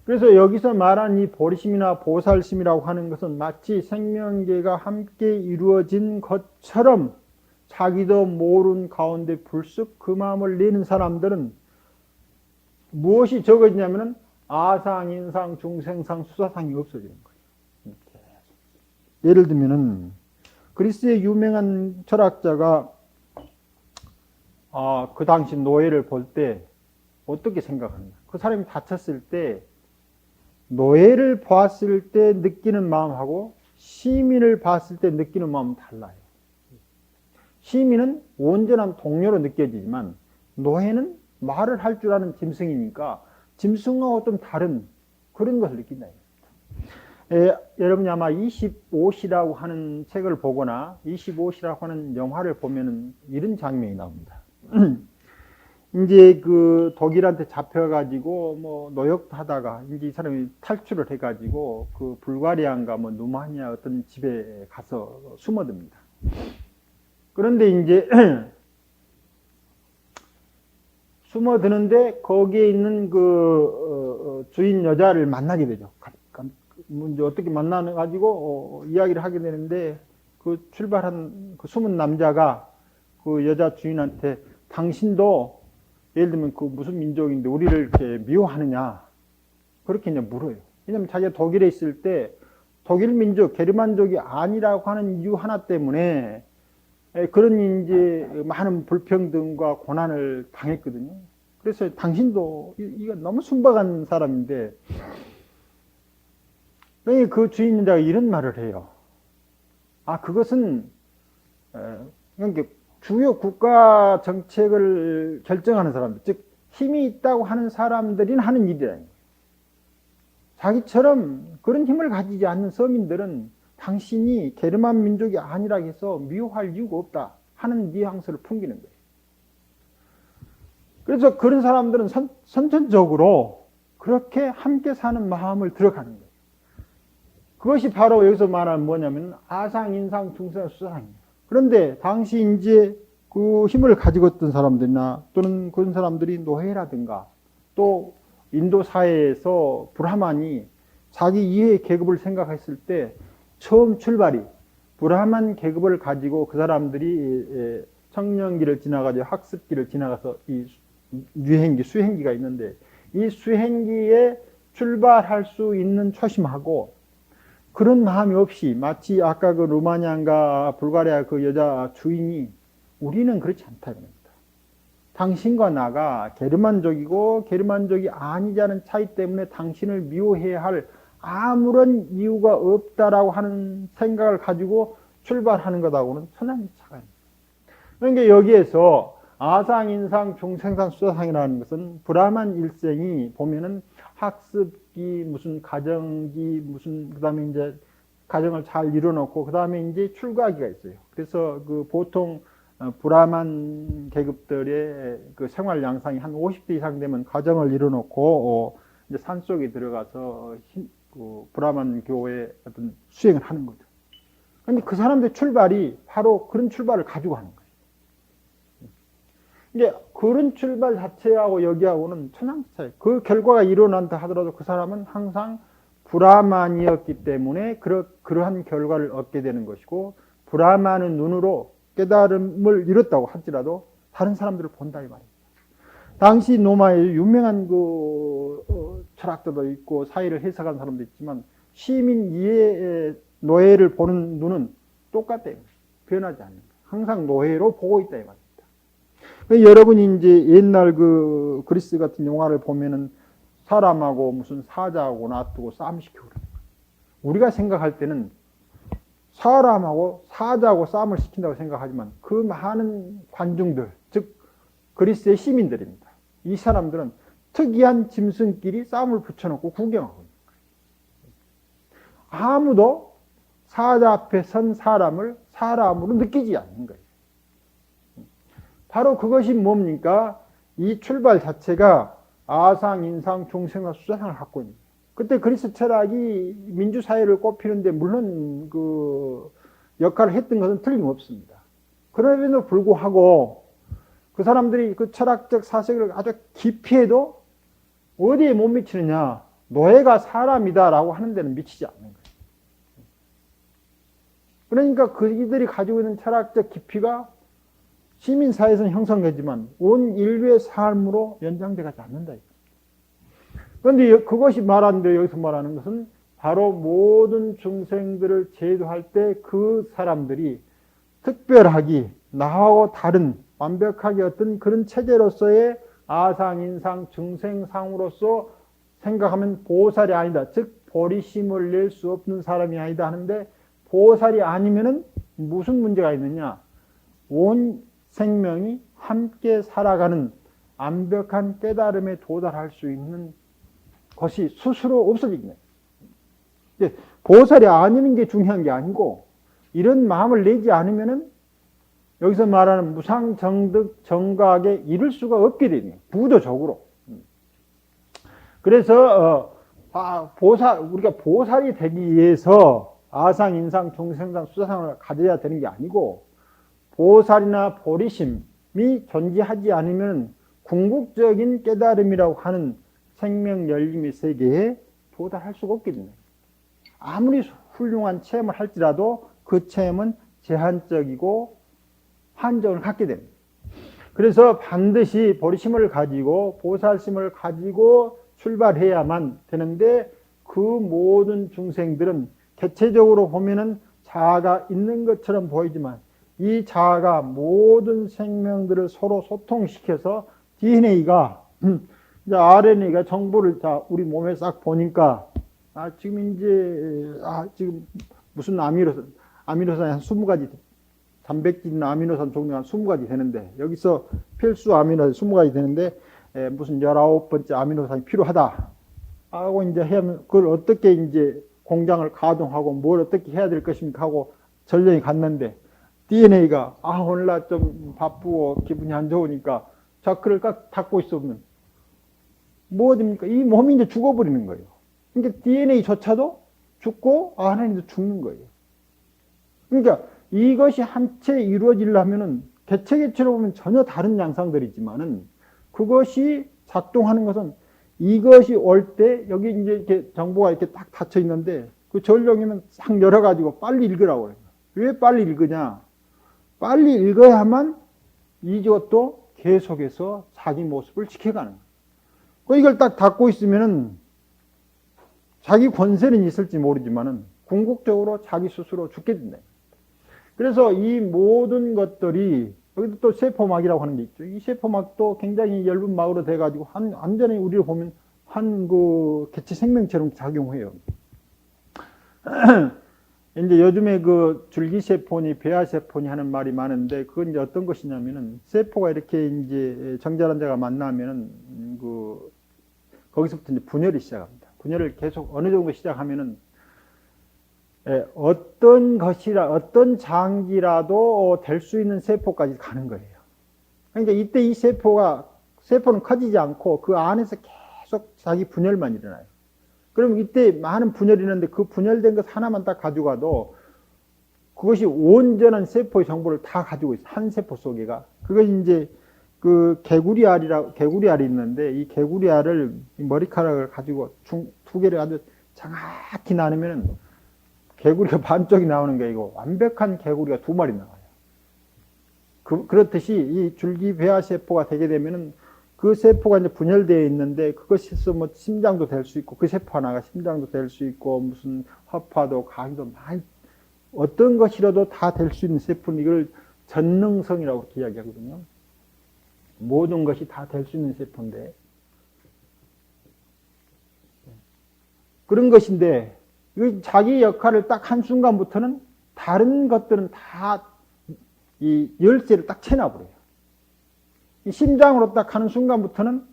그래서 여기서 말한 이 보리심이나 보살심이라고 하는 것은 마치 생명계가 함께 이루어진 것처럼 자기도 모르는 가운데 불쑥 그 마음을 내는 사람들은 무엇이 적어지냐면 아상, 인상, 중생상, 수사상이 없어지는 거예요. 예를 들면은 그리스의 유명한 철학자가 그 당시 노예를 볼 때 어떻게 생각하느냐. 그 사람이 다쳤을 때 노예를 보았을 때 느끼는 마음하고 시민을 봤을 때 느끼는 마음은 달라요. 시민은 온전한 동료로 느껴지지만 노예는 말을 할 줄 아는 짐승이니까 짐승하고 좀 다른 그런 것을 느낀다. 여러분이 아마 25시라고 하는 책을 보거나 25시라고 하는 영화를 보면은 이런 장면이 나옵니다. 이제 그 독일한테 잡혀가지고 뭐 노역하다가 이제 이 사람이 탈출을 해가지고 그 불가리아인가 뭐 루마니아 어떤 집에 가서 숨어듭니다. 그런데 이제 숨어드는데 거기에 있는 그 주인 여자를 만나게 되죠. 이제 어떻게 만나가지고 이야기를 하게 되는데 그 출발한 그 숨은 남자가 그 여자 주인한테 당신도 예를 들면 그 무슨 민족인데 우리를 이렇게 미워하느냐 그렇게 이제 물어요. 왜냐면 자기가 독일에 있을 때 독일 민족, 게르만족이 아니라고 하는 이유 하나 때문에 그런 이제 많은 불평등과 고난을 당했거든요. 그래서 당신도 이거 너무 순박한 사람인데 그 주인 여자가 이런 말을 해요. 그것은 그러니까 주요 국가 정책을 결정하는 사람들, 즉 힘이 있다고 하는 사람들이 하는 일이라. 자기처럼 그런 힘을 가지지 않는 서민들은 당신이 게르만 민족이 아니라 해서 미워할 이유가 없다 하는 뉘앙스를 풍기는 거예요. 그래서 그런 사람들은 선천적으로 그렇게 함께 사는 마음을 들어가는 거예요. 그것이 바로 여기서 말하는 뭐냐면 아상, 인상, 중생, 수상입니다. 그런데 당시 이제 그 힘을 가지고 있던 사람들이나 또는 그런 사람들이 노예라든가 또 인도 사회에서 브라만이 자기 이해의 계급을 생각했을 때 처음 출발이 브라만 계급을 가지고 그 사람들이 청년기를 지나가지고 학습기를 지나가서 이 유행기, 수행기가 있는데 이 수행기에 출발할 수 있는 초심하고 그런 마음이 없이 마치 아까 그 루마니아인가 불가리아 그 여자 주인이 우리는 그렇지 않다 이겁니다. 당신과 나가 게르만족이고 게르만족이 아니자는 차이 때문에 당신을 미워해야 할 아무런 이유가 없다라고 하는 생각을 가지고 출발하는 것하고는 천양의 차이입니다. 그러니까 여기에서 아상, 인상, 중생상, 수상이라는 것은 브라만 일생이 보면은 학습기, 무슨 가정기, 무슨 그다음에 이제 가정을 잘 이뤄놓고 그다음에 이제 출가기가 있어요. 그래서 그 보통 브라만 계급들의 그 생활 양상이 한 50대 이상 되면 가정을 이뤄놓고 이제 산속에 들어가서 그 브라만 교의 어떤 수행을 하는 거죠. 그런데 그 사람들의 출발이 바로 그런 출발을 가지고 하는 거예요. 이게 그런 출발 자체하고 여기하고는 천양지 차이. 그 결과가 일어난다 하더라도 그 사람은 항상 브라만이었기 때문에 그러한 결과를 얻게 되는 것이고 브라만의 눈으로 깨달음을 이뤘다고 할지라도 다른 사람들을 본다 이 말입니다. 당시 로마에 유명한 그 철학자도 있고 사회를 해석한 사람도 있지만 시민 이해의 노예를 보는 눈은 똑같아요. 변하지 않는 거예요. 항상 노예로 보고 있다 이 말입니다. 여러분이 이제 옛날 그 그리스 같은 영화를 보면은 사람하고 무슨 사자하고 놔두고 싸움시키고 그래요. 우리가 생각할 때는 사람하고 사자하고 싸움을 시킨다고 생각하지만 그 많은 관중들, 즉 그리스의 시민들입니다. 이 사람들은 특이한 짐승끼리 싸움을 붙여놓고 구경하고 있는 거예요. 아무도 사자 앞에 선 사람을 사람으로 느끼지 않는 거예요. 바로 그것이 뭡니까? 이 출발 자체가 아상, 인상, 중생과 수상을 갖고 있는 거예요. 그때 그리스 철학이 민주사회를 꼽히는데 물론 그 역할을 했던 것은 틀림없습니다. 그럼에도 불구하고 그 사람들이 그 철학적 사색을 아주 깊이 해도 어디에 못 미치느냐? 노예가 사람이다라고 하는 데는 미치지 않는 거예요. 그러니까 그들이 가지고 있는 철학적 깊이가 시민사회에서는 형성되지만 온 인류의 삶으로 연장돼 가지 않는다. 그런데 그것이 말하는데 여기서 말하는 것은 바로 모든 중생들을 제도할 때 그 사람들이 특별하게 나하고 다른 완벽하게 어떤 그런 체제로서의 아상, 인상, 중생상으로서 생각하면 보살이 아니다. 즉 보리심을 낼 수 없는 사람이 아니다 하는데 보살이 아니면은 무슨 문제가 있느냐? 온 생명이 함께 살아가는 완벽한 깨달음에 도달할 수 있는 것이 스스로 없어지겠네. 보살이 아니는 게 중요한 게 아니고 이런 마음을 내지 않으면은 여기서 말하는 무상정득 정각에 이를 수가 없게 되네요. 부도적으로. 그래서 우리가 보살이 되기 위해서 아상, 인상, 중생상, 수상을 가져야 되는 게 아니고 보살이나 보리심이 존재하지 않으면 궁극적인 깨달음이라고 하는 생명 열림의 세계에 도달할 수가 없게 됩니다. 아무리 훌륭한 체험을 할지라도 그 체험은 제한적이고 한정을 갖게 됩니다. 그래서 반드시 보리심을 가지고 보살심을 가지고 출발해야만 되는데 그 모든 중생들은 개체적으로 보면은 자아가 있는 것처럼 보이지만 이 자아가 모든 생명들을 서로 소통시켜서 DNA가 이제 RNA가 정보를 우리 몸에 싹 보니까 지금 지금 무슨 아미노산 한 20가지 단백질이나 아미노산 종류가 한 20가지 되는데 여기서 필수 아미노산 20가지 되는데 무슨 19번째 아미노산이 필요하다 하고 이제 하면 그걸 어떻게 이제 공장을 가동하고 뭘 어떻게 해야 될 것입니까 하고 전령이 갔는데 DNA가 오늘 날 좀 바쁘고 기분이 안 좋으니까 자크를 딱 닫고 있으면 뭐가 됩니까? 이 몸이 이제 죽어버리는 거예요. 그러니까 DNA조차도 죽고 RNA도 죽는 거예요. 그러니까 이것이 한 채 이루어지려면은 개체로 보면 전혀 다른 양상들이지만은 그것이 작동하는 것은 이것이 올 때 여기 이제 이렇게 정보가 이렇게 딱 닫혀 있는데 그 전령이면 싹 열어가지고 빨리 읽으라고 그래요. 왜 빨리 읽으냐? 빨리 읽어야만 이것도 계속해서 자기 모습을 지켜가는 거예요. 이걸 딱 닫고 있으면은 자기 권세는 있을지 모르지만은 궁극적으로 자기 스스로 죽게 된다. 그래서 이 모든 것들이 여기도 또 세포막이라고 하는 게 있죠. 이 세포막도 굉장히 얇은 막으로 돼가지고 완전히 우리를 보면 한 그 개체 생명체로 작용해요. 이제 요즘에 그 줄기세포니 배아세포니 하는 말이 많은데 그건 이제 어떤 것이냐면은 세포가 이렇게 이제 정자란자가 만나면은 그 거기서부터 이제 분열이 시작합니다. 분열을 계속 어느 정도 시작하면은 어떤 어떤 장기라도 될 수 있는 세포까지 가는 거예요. 그러니까 이때 이 세포는 커지지 않고 그 안에서 계속 자기 분열만 일어나요. 그럼 이때 많은 분열이 있는데 그 분열된 것 하나만 딱 가져가도 그것이 온전한 세포의 정보를 다 가지고 있어요. 한 세포 속에가. 그것이 이제 그 개구리알이 있는데 이 개구리알을 머리카락을 가지고 두 개를 아주 정확히 나누면 개구리가 반쪽이 나오는 게 이거 완벽한 개구리가 두 마리 나와요. 그렇듯이 이 줄기배아세포가 되게 되면은 그 세포가 이제 분열되어 있는데 그것에서 뭐 심장도 될 수 있고 그 세포 하나가 심장도 될 수 있고 무슨 허파도 간도 많이 어떤 것이라도 다 될 수 있는 세포는 이걸 전능성이라고 이렇게 이야기하거든요. 모든 것이 다 될 수 있는 세포인데 그런 것인데 자기 역할을 딱 한순간부터는 다른 것들은 다 이 열쇠를 딱 채놔버려요. 이 심장으로 딱 하는 순간부터는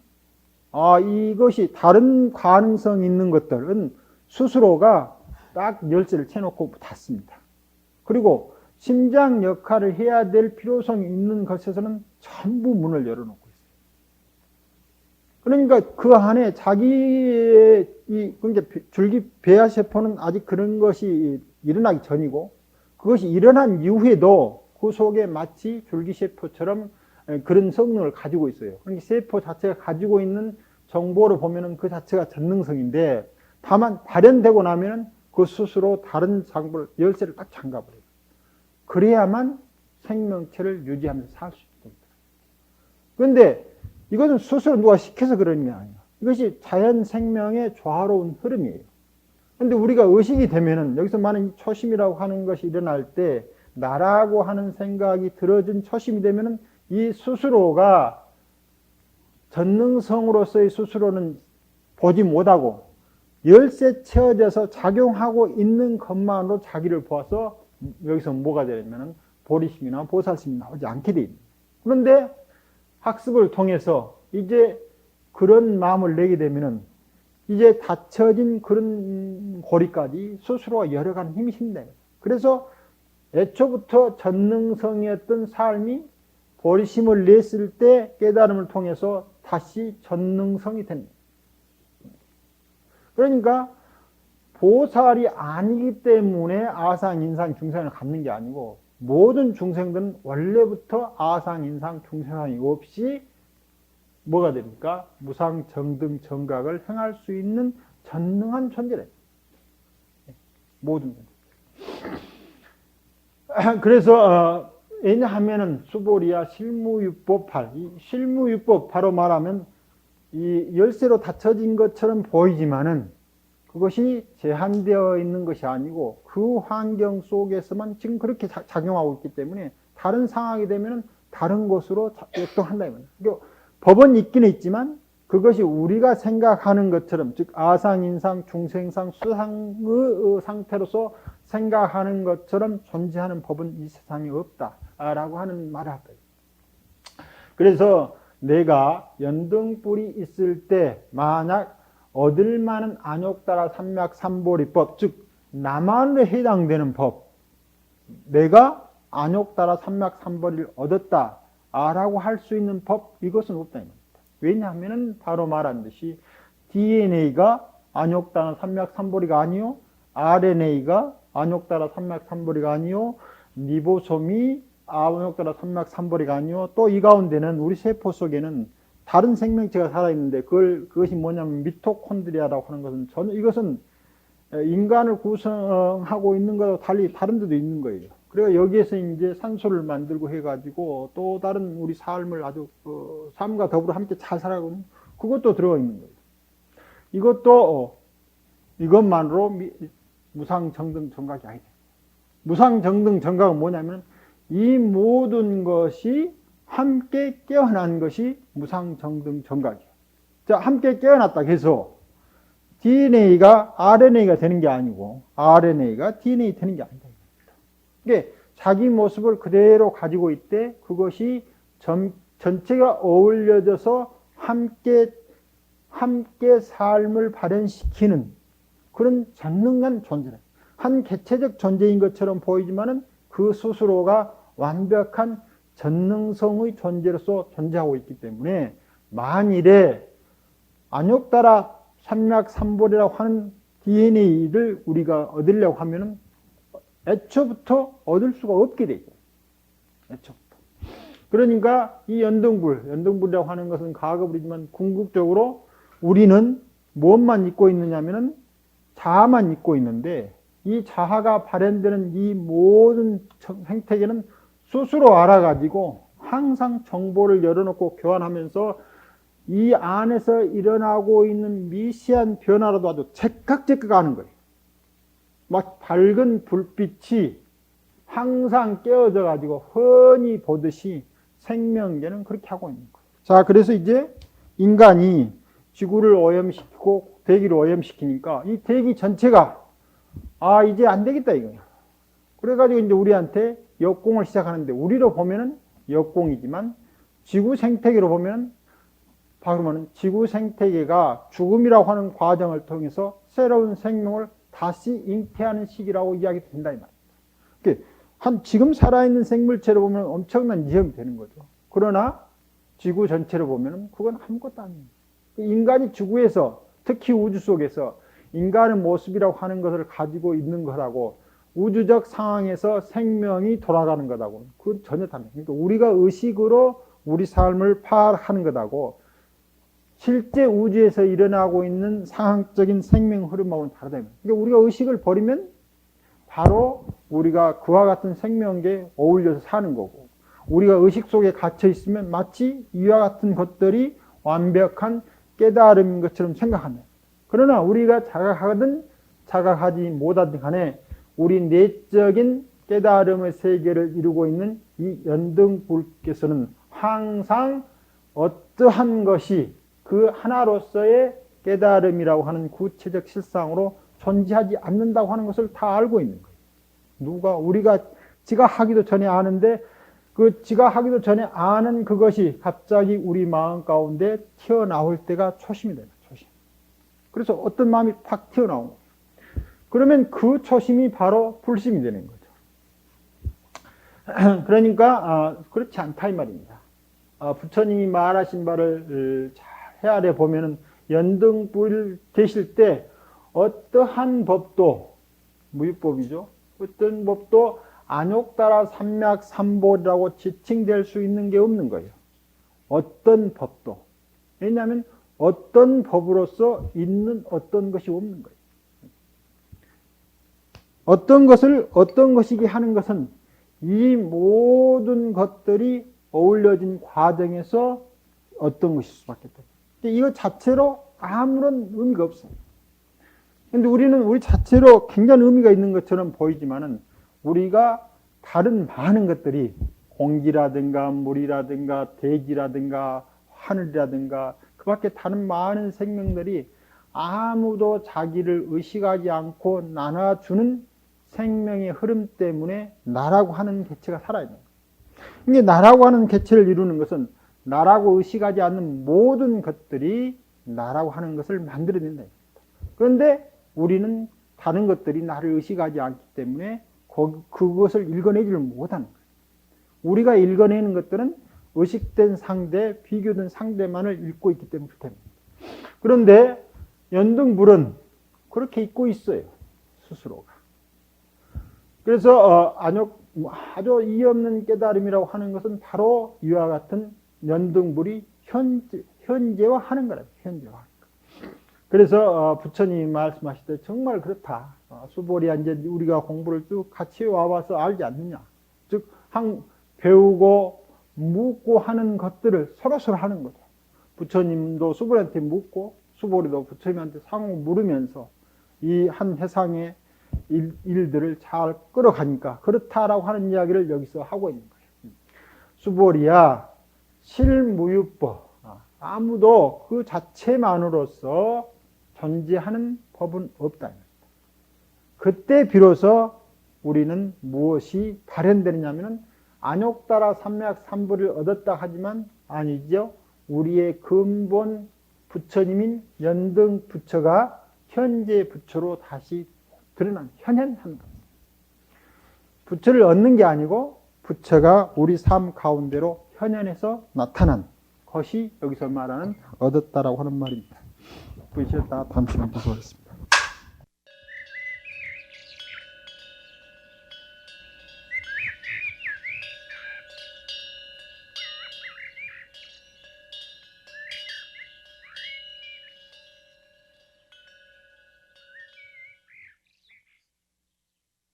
이것이 다른 가능성 있는 것들은 스스로가 딱 열쇠를 채놓고 닫습니다. 그리고 심장 역할을 해야 될 필요성이 있는 것에서는 전부 문을 열어놓고 있어요. 그러니까 그 안에 자기의 그러니까 줄기배아세포는 아직 그런 것이 일어나기 전이고 그것이 일어난 이후에도 그 속에 마치 줄기세포처럼 그런 성능을 가지고 있어요. 그러니까 세포 자체가 가지고 있는 정보를 보면은 그 자체가 전능성인데 다만 발현되고 나면은 그 스스로 다른 장부를 열쇠를 딱 잠가버려요. 그래야만 생명체를 유지하면서 살 수 있습니다. 그런데 이것은 스스로 누가 시켜서 그러는 게 아니에요. 이것이 자연 생명의 조화로운 흐름이에요. 그런데 우리가 의식이 되면은 여기서 말하는 초심이라고 하는 것이 일어날 때 나라고 하는 생각이 들어진 초심이 되면은 이 스스로가 전능성으로서의 스스로는 보지 못하고 열쇠 채워져서 작용하고 있는 것만으로 자기를 보아서 여기서 뭐가 되냐면 보리심이나 보살심이 나오지 않게 돼 있는. 그런데 학습을 통해서 이제 그런 마음을 내게 되면은 이제 닫혀진 그런 고리까지 스스로가 열어가는 힘이 생겨요. 그래서 애초부터 전능성이었던 삶이 보리심을 냈을 때 깨달음을 통해서 다시 전능성이 됩니다. 그러니까 보살이 아니기 때문에 아상, 인상, 중생을 갖는 게 아니고 모든 중생들은 원래부터 아상, 인상, 중생이 없이 뭐가 됩니까? 무상, 정등, 정각을 행할 수 있는 전능한 존재래. 모든 그래서 왜냐하면은 수보리야 실무유법8 이 실무유법 바로 말하면 이 열쇠로 닫혀진 것처럼 보이지만은 그것이 제한되어 있는 것이 아니고 그 환경 속에서만 지금 그렇게 작용하고 있기 때문에 다른 상황이 되면은 다른 곳으로 역동한다 이 말이에요. 그러니까 법은 있기는 있지만 그것이 우리가 생각하는 것처럼 즉 아상인상 중생상 수상의 상태로서 생각하는 것처럼 존재하는 법은 이 세상에 없다라고 하는 말을 합니다. 그래서 내가 연등불이 있을 때 만약 얻을 만한 안욕따라 삼맥삼보리법 즉 나만에 해당되는 법 내가 안욕따라 삼맥삼보리를 얻었다라고 할 수 있는 법 이것은 없다. 왜냐하면은 바로 말한 듯이 DNA가 안욕다나 삼맥삼보리가 아니요, RNA가 안욕다나 삼맥삼보리가 아니요, 리보솜이 안욕다나 삼맥삼보리가 아니요, 또 이 가운데는 우리 세포 속에는 다른 생명체가 살아있는데 그것이 뭐냐면 미토콘드리아라고 하는 것은 전혀 이것은 인간을 구성하고 있는 것과 달리 다른 데도 있는 거예요. 그래서 여기에서 이제 산소를 만들고 해가지고 또 다른 우리 삶을 아주 삶과 더불어 함께 잘 살아가고 있는 그것도 들어가 있는 거예요. 이것도 이것만으로 무상정등 정각이 아니다. 무상정등 정각은 뭐냐면 이 모든 것이 함께 깨어난 것이 무상정등 정각이에요. 자, 함께 깨어났다 해서 DNA가 RNA가 되는 게 아니고 RNA가 DNA 되는 게 아니다. 이게 자기 모습을 그대로 가지고 있대. 그것이 전체가 어울려져서 함께 삶을 발현시키는 그런 전능한 존재다. 한 개체적 존재인 것처럼 보이지만은 그 스스로가 완벽한 전능성의 존재로서 존재하고 있기 때문에 만일에 안욕다라 삼맥삼보리라고 하는 DNA를 우리가 얻으려고 하면은 애초부터 얻을 수가 없게 되죠. 애초부터. 그러니까 이 연등불이라고 하는 것은 과거불이지만 궁극적으로 우리는 무엇만 잊고 있느냐면은 자아만 잊고 있는데 이 자아가 발현되는 이 모든 생태계는 스스로 알아가지고 항상 정보를 열어놓고 교환하면서 이 안에서 일어나고 있는 미세한 변화라도 아주 제깍제깍 하는 거예요. 막 밝은 불빛이 항상 깨어져 가지고 훤히 보듯이 생명계는 그렇게 하고 있는 거예요. 자, 그래서 이제 인간이 지구를 오염시키고 대기를 오염시키니까 이 대기 전체가 이제 안 되겠다 이거예요. 그래가지고 이제 우리한테 역공을 시작하는데 우리로 보면은 역공이지만 지구 생태계로 보면 바로는 지구 생태계가 죽음이라고 하는 과정을 통해서 새로운 생명을 다시 잉태하는 시기라고 이야기 된다 이 말입니다. 지금 살아있는 생물체로 보면 엄청난 위험이 되는 거죠. 그러나 지구 전체로 보면 그건 아무것도 아니에요. 인간이 지구에서 특히 우주 속에서 인간의 모습이라고 하는 것을 가지고 있는 거라고 우주적 상황에서 생명이 돌아가는 거라고 그건 전혀 다릅니다. 그러니까 우리가 의식으로 우리 삶을 파악하는 거라고 실제 우주에서 일어나고 있는 상황적인 생명 흐름하고는 다르다. 그러니까 우리가 의식을 버리면 바로 우리가 그와 같은 생명계에 어울려서 사는 거고 우리가 의식 속에 갇혀 있으면 마치 이와 같은 것들이 완벽한 깨달음인 것처럼 생각한다. 그러나 우리가 자각하든 자각하지 못하든 간에 우리 내적인 깨달음의 세계를 이루고 있는 이 연등불께서는 항상 어떠한 것이 그 하나로서의 깨달음이라고 하는 구체적 실상으로 존재하지 않는다고 하는 것을 다 알고 있는 거예요. 우리가 지가 하기도 전에 아는데 그 지가 하기도 전에 아는 그것이 갑자기 우리 마음 가운데 튀어나올 때가 초심이 돼요. 초심. 그래서 어떤 마음이 팍 튀어나오는 거예요. 그러면 그 초심이 바로 불심이 되는 거죠. 그러니까 그렇지 않다 이 말입니다. 부처님이 말하신 바를 잘 헤아려 보면은 연등불 계실 때 어떠한 법도 무유법이죠. 어떤 법도 안욕다라 삼맥삼보리라고 지칭될 수 있는 게 없는 거예요. 어떤 법도. 왜냐하면 어떤 법으로서 있는 어떤 것이 없는 거예요. 어떤 것을 어떤 것이게 하는 것은 이 모든 것들이 어울려진 과정에서 어떤 것일 수밖에 없다. 이거 자체로 아무런 의미가 없어요. 그런데 우리는 우리 자체로 굉장한 의미가 있는 것처럼 보이지만은 우리가 다른 많은 것들이 공기라든가 물이라든가 대기라든가 하늘이라든가 그 밖에 다른 많은 생명들이 아무도 자기를 의식하지 않고 나눠주는 생명의 흐름 때문에 나라고 하는 개체가 살아있는 거예요. 이게 나라고 하는 개체를 이루는 것은 나라고 의식하지 않는 모든 것들이 나라고 하는 것을 만들어낸다. 그런데 우리는 다른 것들이 나를 의식하지 않기 때문에 그것을 읽어내지를 못하는 거예요. 우리가 읽어내는 것들은 의식된 상대, 비교된 상대만을 읽고 있기 때문에 그렇답니다. 그런데 연등불은 그렇게 읽고 있어요. 스스로가. 그래서 아주 이해 없는 깨달음이라고 하는 것은 바로 이와 같은 연등불이 현재화하는 거라. 현재화. 그래서 부처님이 말씀하실 때 정말 그렇다. 수보리야, 이제 우리가 공부를 쭉 같이 와봐서 알지 않느냐. 즉 배우고 묻고 하는 것들을 서로서로 하는 거죠. 부처님도 수보리한테 묻고 수보리도 부처님한테 상호 물으면서 이 한 해상의 일들을 잘 끌어가니까 그렇다라고 하는 이야기를 여기서 하고 있는 거예요. 수보리야, 실무유법. 아무도 그 자체만으로서 존재하는 법은 없다. 그때 비로소 우리는 무엇이 발현되느냐면 안욕따라 삼맥 삼부를 얻었다 하지만 아니죠. 우리의 근본 부처님인 연등 부처가 현재 부처로 다시 드러난 현현한 것. 부처를 얻는 게 아니고 부처가 우리 삶 가운데로 현현해서 나타난 것이 여기서 말하는 얻었다라고 하는 말입니다. 부르셨다 다음 시간에 보겠습니다.